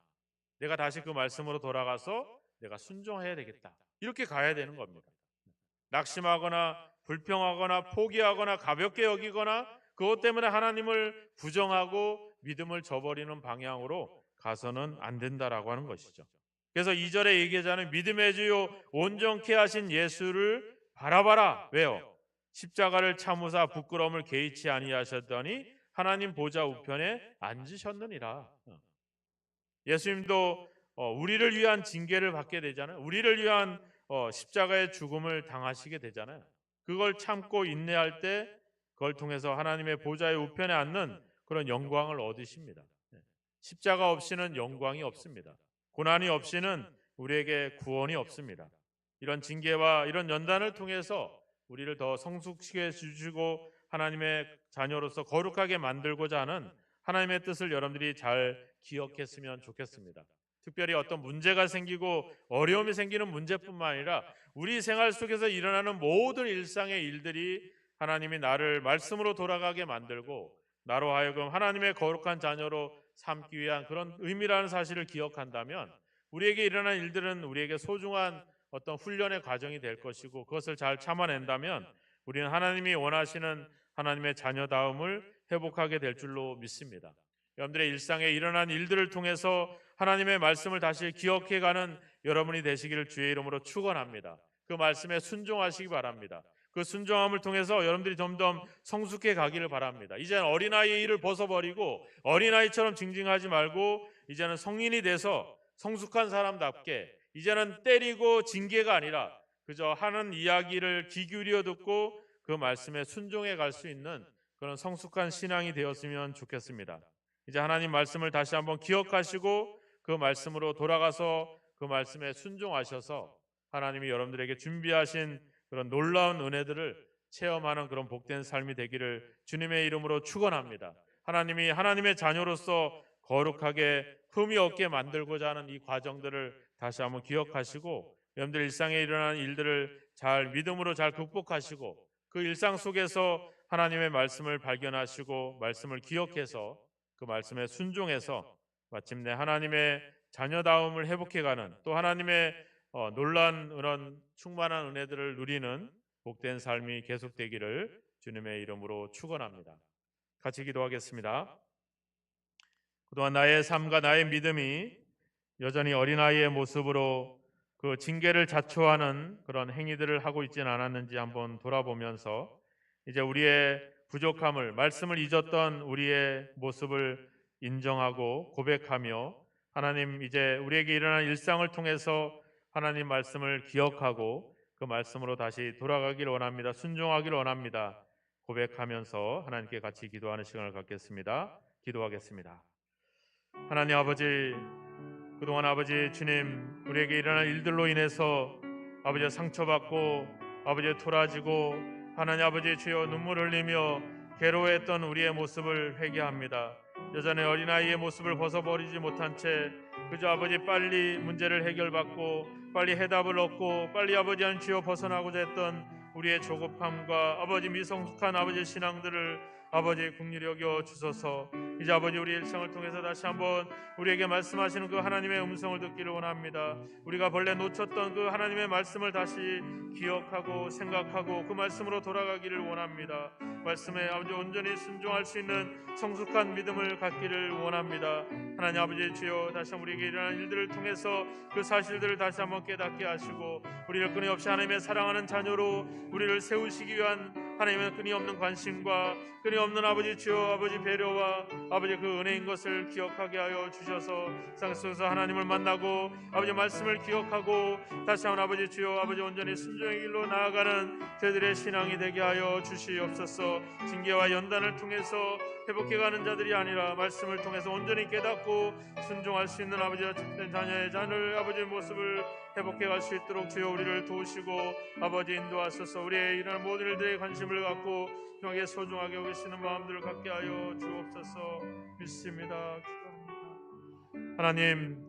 내가 다시 그 말씀으로 돌아가서 내가 순종해야 되겠다. 이렇게 가야 되는 겁니다. 낙심하거나 불평하거나 포기하거나 가볍게 여기거나 그것 때문에 하나님을 부정하고 믿음을 저버리는 방향으로 가서는 안 된다라고 하는 것이죠. 그래서 2절에 얘기하자는 믿음의 주요 온전케 하신 예수를 바라봐라. 왜요? 십자가를 참으사 부끄러움을 개의치 아니하셨더니 하나님 보좌 우편에 앉으셨느니라. 예수님도 우리를 위한 징계를 받게 되잖아요. 우리를 위한 십자가의 죽음을 당하시게 되잖아요. 그걸 참고 인내할 때 그걸 통해서 하나님의 보좌의 우편에 앉는 그런 영광을 얻으십니다. 십자가 없이는 영광이 없습니다. 고난이 없이는 우리에게 구원이 없습니다. 이런 징계와 이런 연단을 통해서 우리를 더 성숙시켜 주시고 하나님의 자녀로서 거룩하게 만들고자 하는 하나님의 뜻을 여러분들이 잘 기억했으면 좋겠습니다. 특별히 어떤 문제가 생기고 어려움이 생기는 문제뿐만 아니라 우리 생활 속에서 일어나는 모든 일상의 일들이 하나님이 나를 말씀으로 돌아가게 만들고 나로 하여금 하나님의 거룩한 자녀로 삼기 위한 그런 의미라는 사실을 기억한다면 우리에게 일어난 일들은 우리에게 소중한 어떤 훈련의 과정이 될 것이고 그것을 잘 참아낸다면 우리는 하나님이 원하시는 하나님의 자녀다움을 회복하게 될 줄로 믿습니다. 여러분들의 일상에 일어난 일들을 통해서 하나님의 말씀을 다시 기억해가는 여러분이 되시기를 주의 이름으로 축원합니다. 그 말씀에 순종하시기 바랍니다. 그 순종함을 통해서 여러분들이 점점 성숙해 가기를 바랍니다. 이제는 어린아이의 일을 벗어버리고 어린아이처럼 징징하지 말고 이제는 성인이 돼서 성숙한 사람답게 이제는 때리고 징계가 아니라 그저 하는 이야기를 귀 기울여 듣고 그 말씀에 순종해 갈 수 있는 그런 성숙한 신앙이 되었으면 좋겠습니다. 이제 하나님 말씀을 다시 한번 기억하시고 그 말씀으로 돌아가서 그 말씀에 순종하셔서 하나님이 여러분들에게 준비하신 그런 놀라운 은혜들을 체험하는 그런 복된 삶이 되기를 주님의 이름으로 축원합니다. 하나님이 하나님의 자녀로서 거룩하게 흠이 없게 만들고자 하는 이 과정들을 다시 한번 기억하시고 여러분들 일상에 일어나는 일들을 잘 믿음으로 잘 극복하시고 그 일상 속에서 하나님의 말씀을 발견하시고 말씀을 기억해서 그 말씀에 순종해서 마침내 하나님의 자녀다움을 회복해가는 또 하나님의 놀라운 그런 충만한 은혜들을 누리는 복된 삶이 계속되기를 주님의 이름으로 축원합니다. 같이 기도하겠습니다. 그동안 나의 삶과 나의 믿음이 여전히 어린아이의 모습으로 그 징계를 자초하는 그런 행위들을 하고 있지는 않았는지 한번 돌아보면서 이제 우리의 부족함을 말씀을 잊었던 우리의 모습을 인정하고 고백하며 하나님 이제 우리에게 일어난 일상을 통해서 하나님 말씀을 기억하고 그 말씀으로 다시 돌아가기를 원합니다. 순종하기를 원합니다. 고백하면서 하나님께 같이 기도하는 시간을 갖겠습니다. 기도하겠습니다. 하나님 아버지, 그동안 아버지 주님 우리에게 일어난 일들로 인해서 아버지 상처받고 아버지 토라지고 하나님 아버지 주여 눈물 흘리며 괴로워했던 우리의 모습을 회개합니다. 여전히 어린아이의 모습을 벗어버리지 못한 채 그저 아버지 빨리 문제를 해결받고 빨리 해답을 얻고 빨리 아버지 한 주여 벗어나고자 했던 우리의 조급함과 아버지 미성숙한 아버지 신앙들을 아버지 긍휼히 여겨 주소서. 이제 아버지 우리 일상을 통해서 다시 한번 우리에게 말씀하시는 그 하나님의 음성을 듣기를 원합니다. 우리가 본래 놓쳤던 그 하나님의 말씀을 다시 기억하고 생각하고 그 말씀으로 돌아가기를 원합니다. 말씀에 아버지 온전히 순종할 수 있는 성숙한 믿음을 갖기를 원합니다. 하나님 아버지 주여, 다시 한번 우리에게 일어난 일들을 통해서 그 사실들을 다시 한번 깨닫게 하시고 우리를 끊임없이 하나님의 사랑하는 자녀로 우리를 세우시기 위한 하나님의 끊임없는 관심과 끊임없는 아버지 주여 아버지 배려와 아버지 그 은혜인 것을 기억하게 하여 주셔서 세상 속에서 하나님을 만나고 아버지 말씀을 기억하고 다시 한번 아버지 주여 아버지 온전히 순종의 길로 나아가는 저희들의 신앙이 되게 하여 주시옵소서. 징계와 연단을 통해서 회복해가는 자들이 아니라 말씀을 통해서 온전히 깨닫고 순종할 수 있는 아버지와 주된 자녀의 자녀를 아버지의 모습을 회복해갈 수 있도록 주여 우리를 도우시고 아버지 인도하소서. 우리의 이러한 모든 일들에 관심을 갖고 평하게 소중하게 여기시는 마음들을 갖게 하여 주옵소서. 믿습니다. 기도합니다. 하나님,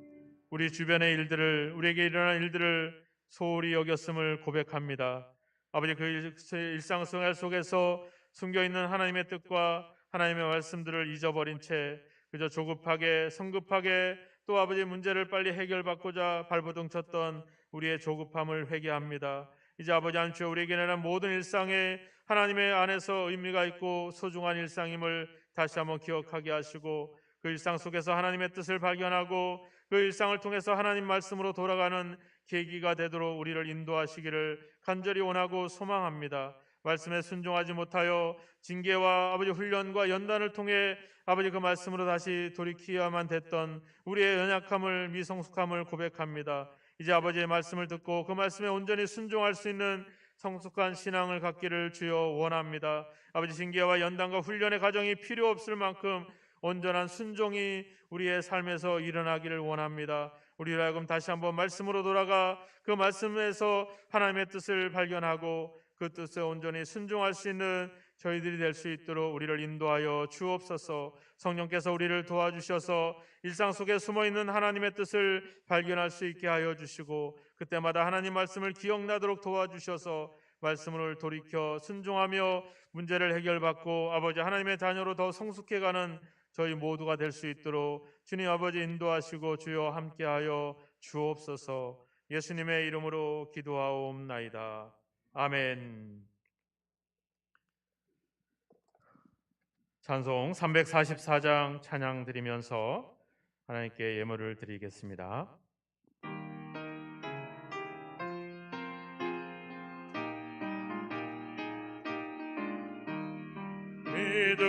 우리 주변의 일들을, 우리에게 일어난 일들을 소홀히 여겼음을 고백합니다. 아버지, 그 일상 생활 속에서 숨겨있는 하나님의 뜻과 하나님의 말씀들을 잊어버린 채 그저 조급하게 성급하게 또 아버지의 문제를 빨리 해결받고자 발버둥 쳤던 우리의 조급함을 회개합니다. 이제 아버지 안주여 우리에게는 모든 일상에 하나님의 안에서 의미가 있고 소중한 일상임을 다시 한번 기억하게 하시고 그 일상 속에서 하나님의 뜻을 발견하고 그 일상을 통해서 하나님 말씀으로 돌아가는 계기가 되도록 우리를 인도하시기를 간절히 원하고 소망합니다. 말씀에 순종하지 못하여 징계와 아버지 훈련과 연단을 통해 아버지 그 말씀으로 다시 돌이켜야만 됐던 우리의 연약함을 미성숙함을 고백합니다. 이제 아버지의 말씀을 듣고 그 말씀에 온전히 순종할 수 있는 성숙한 신앙을 갖기를 주여 원합니다. 아버지 징계와 연단과 훈련의 과정이 필요 없을 만큼 온전한 순종이 우리의 삶에서 일어나기를 원합니다. 우리로 하여금 다시 한번 말씀으로 돌아가 그 말씀에서 하나님의 뜻을 발견하고 그 뜻에 온전히 순종할 수 있는 저희들이 될 수 있도록 우리를 인도하여 주옵소서. 성령께서 우리를 도와주셔서 일상 속에 숨어있는 하나님의 뜻을 발견할 수 있게 하여 주시고 그때마다 하나님 말씀을 기억나도록 도와주셔서 말씀을 돌이켜 순종하며 문제를 해결받고 아버지 하나님의 자녀로 더 성숙해가는 저희 모두가 될 수 있도록 주님 아버지 인도하시고 주여 함께하여 주옵소서. 예수님의 이름으로 기도하옵나이다. 아멘. 찬송 344장 찬양 드리면서 하나님께 예물을 드리겠습니다.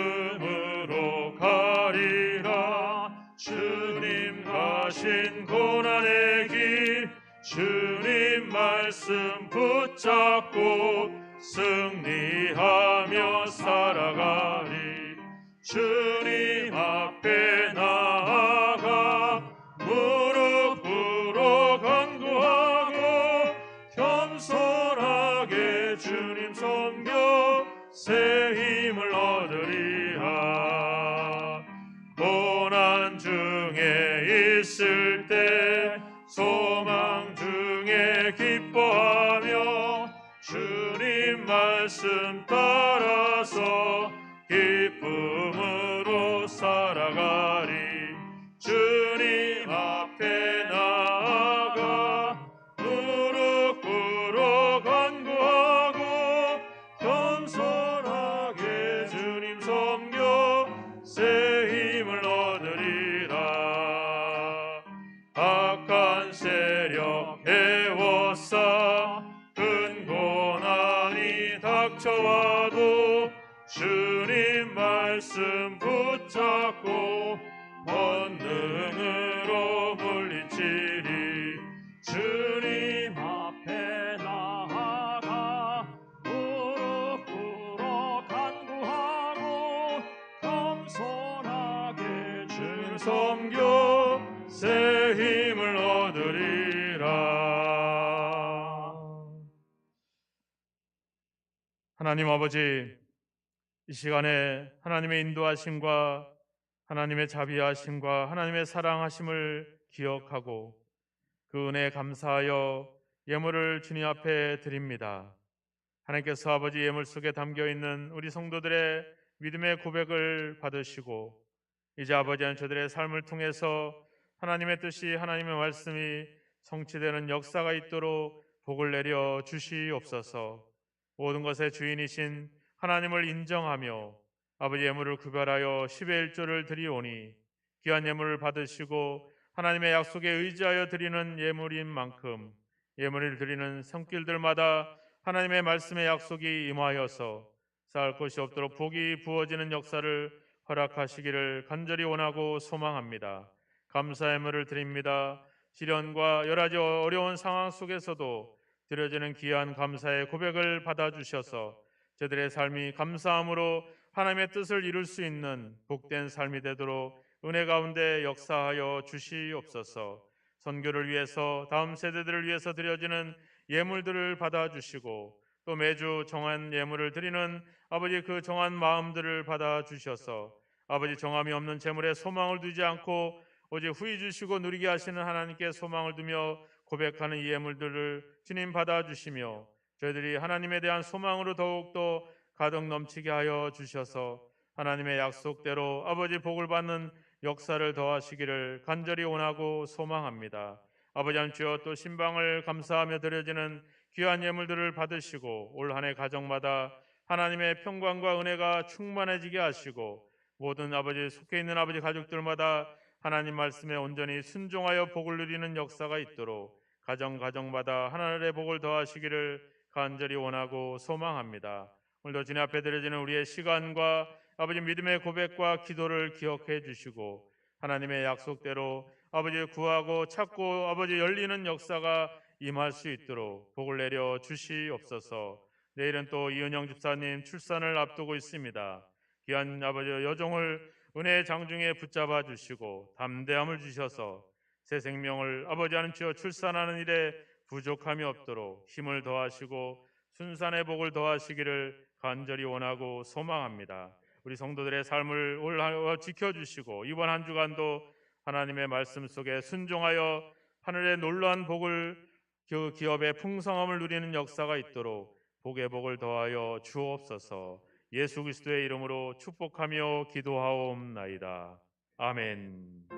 믿음으로 가리라. 주님 가신 고난의 길 주님 말씀 붙잡고 승리하며 살아가리. 주님 앞에 나아가 무릎 꿇어 간구하고 겸손하게 주님 섬겨 새 힘을 얻으리라. 고난 중에 있을 때 소망 중에 기뻐하며 주님 말씀 따라서 기쁨으로 살아가리. 주님 앞에 나아가 무릎 꿇어 간구하고 겸손하게 주님 섬겨 새 힘을 얻으리라. 악한 세력 애워싸 큰 고난이 닥쳐와도 주님 말씀 붙잡고 본능으로 물리치리. 주님 앞에 나아가 무릎 꿇어 간구하고 겸손하게 주님 섬겨 새 힘을 얻으리라. 하나님 아버지, 이 시간에 하나님의 인도하심과 하나님의 자비하심과 하나님의 사랑하심을 기억하고 그 은혜에 감사하여 예물을 주님 앞에 드립니다. 하나님께서 아버지 예물 속에 담겨 있는 우리 성도들의 믿음의 고백을 받으시고 이제 아버지 하나님 저들의 삶을 통해서 하나님의 뜻이 하나님의 말씀이 성취되는 역사가 있도록 복을 내려 주시옵소서. 모든 것의 주인이신 하나님을 인정하며 아버지 예물을 구별하여 10의 1조를 드리오니 귀한 예물을 받으시고 하나님의 약속에 의지하여 드리는 예물인 만큼 예물을 드리는 손길들마다 하나님의 말씀의 약속이 임하여서 쌓을 것이 없도록 복이 부어지는 역사를 허락하시기를 간절히 원하고 소망합니다. 감사의 예물을 드립니다. 시련과 여러 가지 어려운 상황 속에서도 드려지는 귀한 감사의 고백을 받아주셔서 저들의 삶이 감사함으로 하나님의 뜻을 이룰 수 있는 복된 삶이 되도록 은혜 가운데 역사하여 주시옵소서. 선교를 위해서 다음 세대들을 위해서 드려지는 예물들을 받아주시고 또 매주 정한 예물을 드리는 아버지 그 정한 마음들을 받아주셔서 아버지 정함이 없는 재물에 소망을 두지 않고 오직 후히 주시고 누리게 하시는 하나님께 소망을 두며 고백하는 이 예물들을 주님 받아주시며 저희들이 하나님에 대한 소망으로 더욱더 가득 넘치게 하여 주셔서 하나님의 약속대로 아버지 복을 받는 역사를 더하시기를 간절히 원하고 소망합니다. 아버지 하나님 주여 또 신방을 감사하며 드려지는 귀한 예물들을 받으시고 올 한 해 가정마다 하나님의 평강과 은혜가 충만해지게 하시고 모든 아버지 속해 있는 아버지 가족들마다 하나님 말씀에 온전히 순종하여 복을 누리는 역사가 있도록 가정마다 하나님의 복을 더하시기를 간절히 원하고 소망합니다. 오늘도 주님 앞에 드려지는 우리의 시간과 아버지 믿음의 고백과 기도를 기억해 주시고 하나님의 약속대로 아버지 구하고 찾고 아버지 열리는 역사가 임할 수 있도록 복을 내려 주시옵소서. 내일은 또 이은영 집사님 출산을 앞두고 있습니다. 귀한 아버지 여종을 은혜의 장중에 붙잡아 주시고 담대함을 주셔서 새 생명을 아버지 하나님 주여 출산하는 일에 부족함이 없도록 힘을 더하시고 순산의 복을 더하시기를 간절히 원하고 소망합니다. 우리 성도들의 삶을 올 한 해 지켜주시고 이번 한 주간도 하나님의 말씀 속에 순종하여 하늘의 놀라운 복을 그 기업의 풍성함을 누리는 역사가 있도록 복의 복을 더하여 주옵소서. 예수 그리스도의 이름으로 축복하며 기도하옵나이다. 아멘.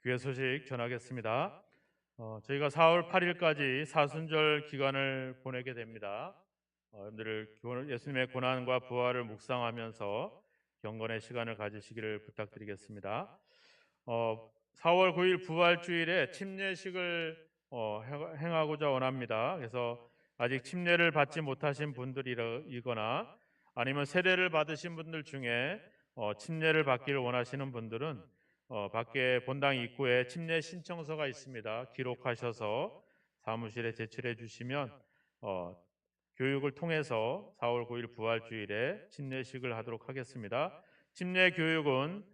교회 소식 전하겠습니다. 저희가 4월 8일까지 사순절 기간을 보내게 됩니다. 여러분들 예수님의 고난과 부활을 묵상하면서 경건의 시간을 가지시기를 부탁드리겠습니다. 4월 9일 부활주일에 침례식을 행하고자 원합니다. 그래서 아직 침례를 받지 못하신 분들이거나 아니면 세례를 받으신 분들 중에 침례를 받기를 원하시는 분들은 밖에 본당 입구에 침례 신청서가 있습니다. 기록하셔서 사무실에 제출해 주시면 교육을 통해서 4월 9일 부활주일에 침례식을 하도록 하겠습니다. 침례 교육은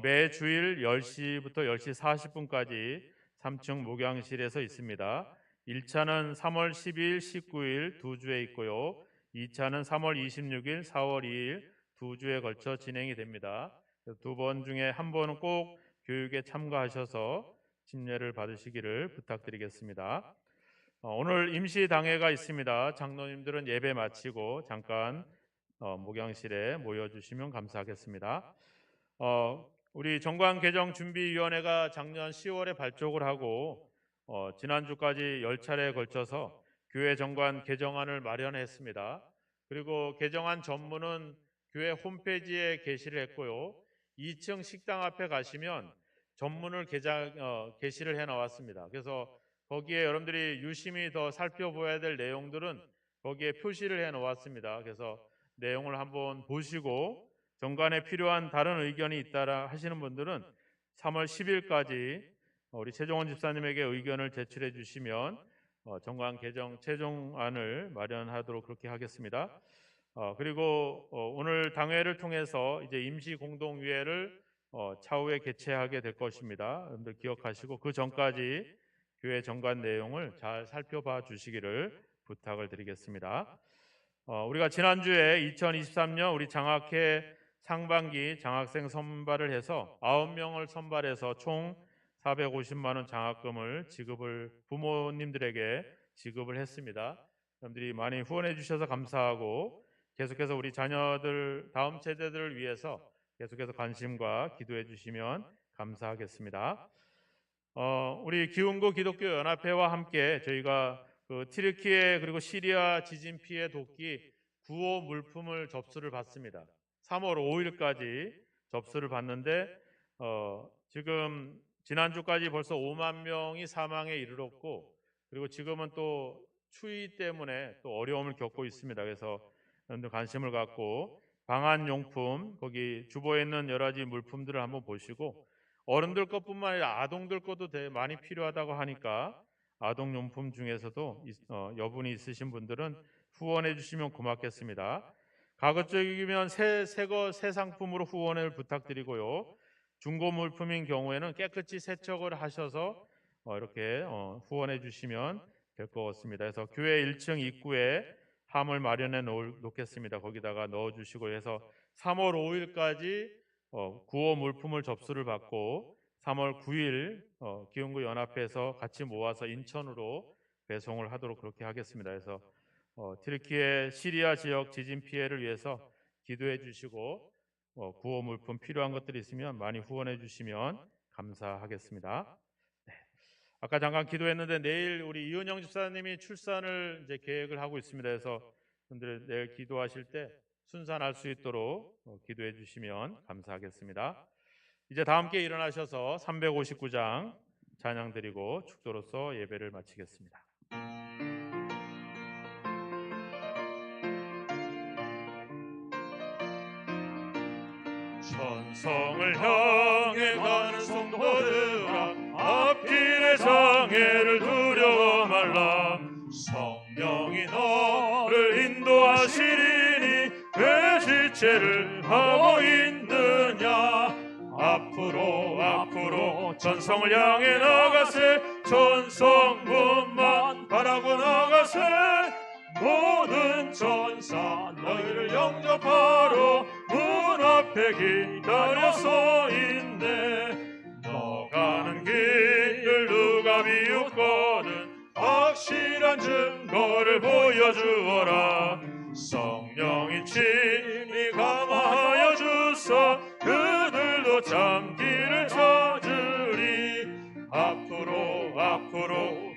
매 주일 10시부터 10시 40분까지 3층 목양실에서 있습니다. 1차는 3월 10일, 19일 두 주에 있고요. 2차는 3월 26일, 4월 2일 두 주에 걸쳐 진행이 됩니다. 두 번 중에 한 번은 꼭 교육에 참가하셔서 침례를 받으시기를 부탁드리겠습니다. 오늘 임시 당회가 있습니다. 장로님들은 예배 마치고 잠깐 목양실에 모여주시면 감사하겠습니다. 우리 정관개정준비위원회가 작년 10월에 발족을 하고 지난주까지 10차례에 걸쳐서 교회 정관 개정안을 마련했습니다. 그리고 개정안 전문은 교회 홈페이지에 게시를 했고요. 2층 식당 앞에 가시면 전문을 게시를 해놓았습니다. 그래서 거기에 여러분들이 유심히 더 살펴봐야 될 내용들은 거기에 표시를 해놓았습니다. 그래서 내용을 한번 보시고 정관에 필요한 다른 의견이 있다라 하시는 분들은 3월 10일까지 우리 최종원 집사님에게 의견을 제출해 주시면 정관 개정 최종안을 마련하도록 그렇게 하겠습니다. 그리고 오늘 당회를 통해서 이제 임시 공동위회를 차후에 개최하게 될 것입니다. 여러분들 기억하시고 그 전까지 교회 정관 내용을 잘 살펴봐 주시기를 부탁을 드리겠습니다. 우리가 지난주에 2023년 우리 장학회 상반기 장학생 선발을 해서 9명을 선발해서 총 450만 원 장학금을 부모님들에게 지급을 했습니다. 여러분들이 많이 후원해 주셔서 감사하고 계속해서 우리 자녀들 다음 세대들을 위해서 계속해서 관심과 기도해 주시면 감사하겠습니다. 우리 기운고 기독교 연합회와 함께 저희가 그 튀르키예 그리고 시리아 지진 피해 돕기 구호 물품을 접수를 받습니다. 3월 5일까지 접수를 받는데 지금 지난주까지 벌써 5만 명이 사망에 이르렀고 그리고 지금은 또 추위 때문에 또 어려움을 겪고 있습니다. 그래서 여러분들 관심을 갖고 방한용품 거기 주보에 있는 여러 가지 물품들을 한번 보시고 어른들 것뿐만 아니라 아동들 것도 되게 많이 필요하다고 하니까 아동용품 중에서도 여분이 있으신 분들은 후원해 주시면 고맙겠습니다. 가급적이면 새 상품으로 후원을 부탁드리고요. 중고 물품인 경우에는 깨끗이 세척을 하셔서 이렇게 후원해 주시면 될 것 같습니다. 그래서 교회 1층 입구에 함을 마련해 놓겠습니다. 거기다가 넣어 주시고 해서 3월 5일까지 구호 물품을 접수를 받고 3월 9일 기흥구 연합회에서 같이 모아서 인천으로 배송을 하도록 그렇게 하겠습니다. 그래서 튀르키예 시리아 지역 지진 피해를 위해서 기도해 주시고 구호 물품 필요한 것들이 있으면 많이 후원해 주시면 감사하겠습니다. 네. 아까 잠깐 기도했는데 내일 우리 이은영 집사님이 출산을 이제 계획을 하고 있습니다. 그래서 여러분들 내일 기도하실 때 순산할 수 있도록 기도해 주시면 감사하겠습니다. 이제 다 함께 일어나셔서 359장 찬양 드리고 축도로서 예배를 마치겠습니다. 천성을 향해 가는 성도들아 앞길의 장애를 두려워 말라. 성령이 너를 인도하시리니 왜 지체를 하고 있느냐. 앞으로 전성을 향해 나가세. 전성문만 바라고 나가세. 모든 전사 너희를 영접하러 문 앞에 기다려 서 있네. 너 가는 길을 누가 비웃거든 확실한 증거를 보여주어라. 성령이 친히 감화하여 주사 그들도 참기를 찾으리. 앞으로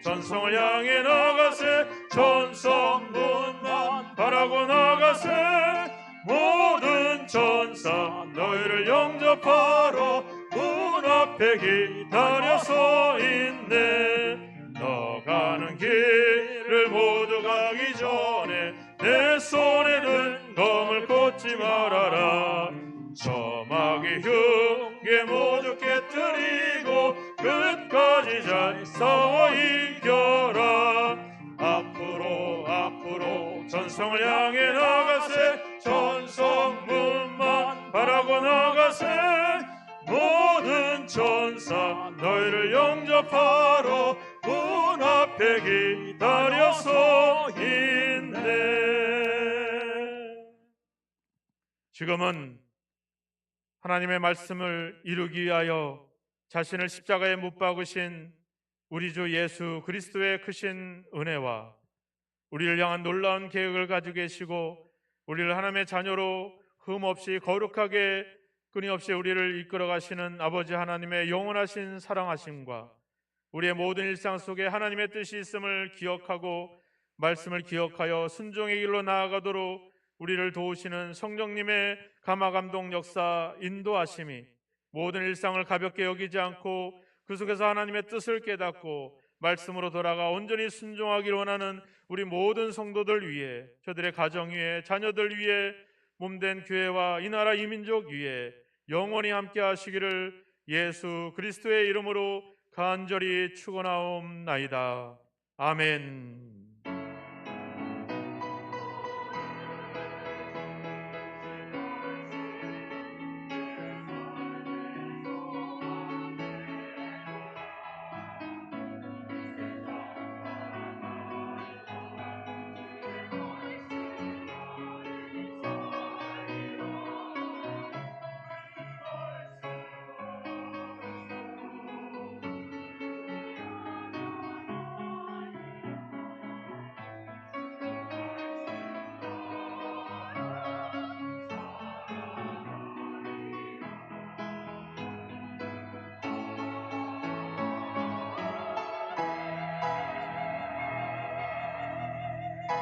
전성을 향해 나가세. 전성문만 바라고 나가세. 모든 전사 너희를 영접하러 문 앞에 기다려 서 있네. 너 가는 길을 모두 가기 전에 내 손에 든 검을 꽂지 말아라. 저마귀 흉계 모두 깨뜨리고 끝까지 잘 싸워 이겨라. 앞으로 전성을 향해 나가세. 전성문만 바라고 나가세. 모든 전사 너희를 영접하러 문 앞에 기다려 서 있네. 지금은 하나님의 말씀을 이루기 위하여 자신을 십자가에 못 박으신 우리 주 예수 그리스도의 크신 은혜와 우리를 향한 놀라운 계획을 가지고 계시고 우리를 하나님의 자녀로 흠없이 거룩하게 끊임없이 우리를 이끌어 가시는 아버지 하나님의 영원하신 사랑하심과 우리의 모든 일상 속에 하나님의 뜻이 있음을 기억하고 말씀을 기억하여 순종의 길로 나아가도록 우리를 도우시는 성령님의 감화감동 역사 인도하심이 모든 일상을 가볍게 여기지 않고 그 속에서 하나님의 뜻을 깨닫고 말씀으로 돌아가 온전히 순종하기를 원하는 우리 모든 성도들 위해, 저들의 가정 위에, 자녀들 위해, 몸된 교회와 이 나라 이 민족 위에 영원히 함께 하시기를 예수 그리스도의 이름으로 간절히 축원하옵나이다. 아멘.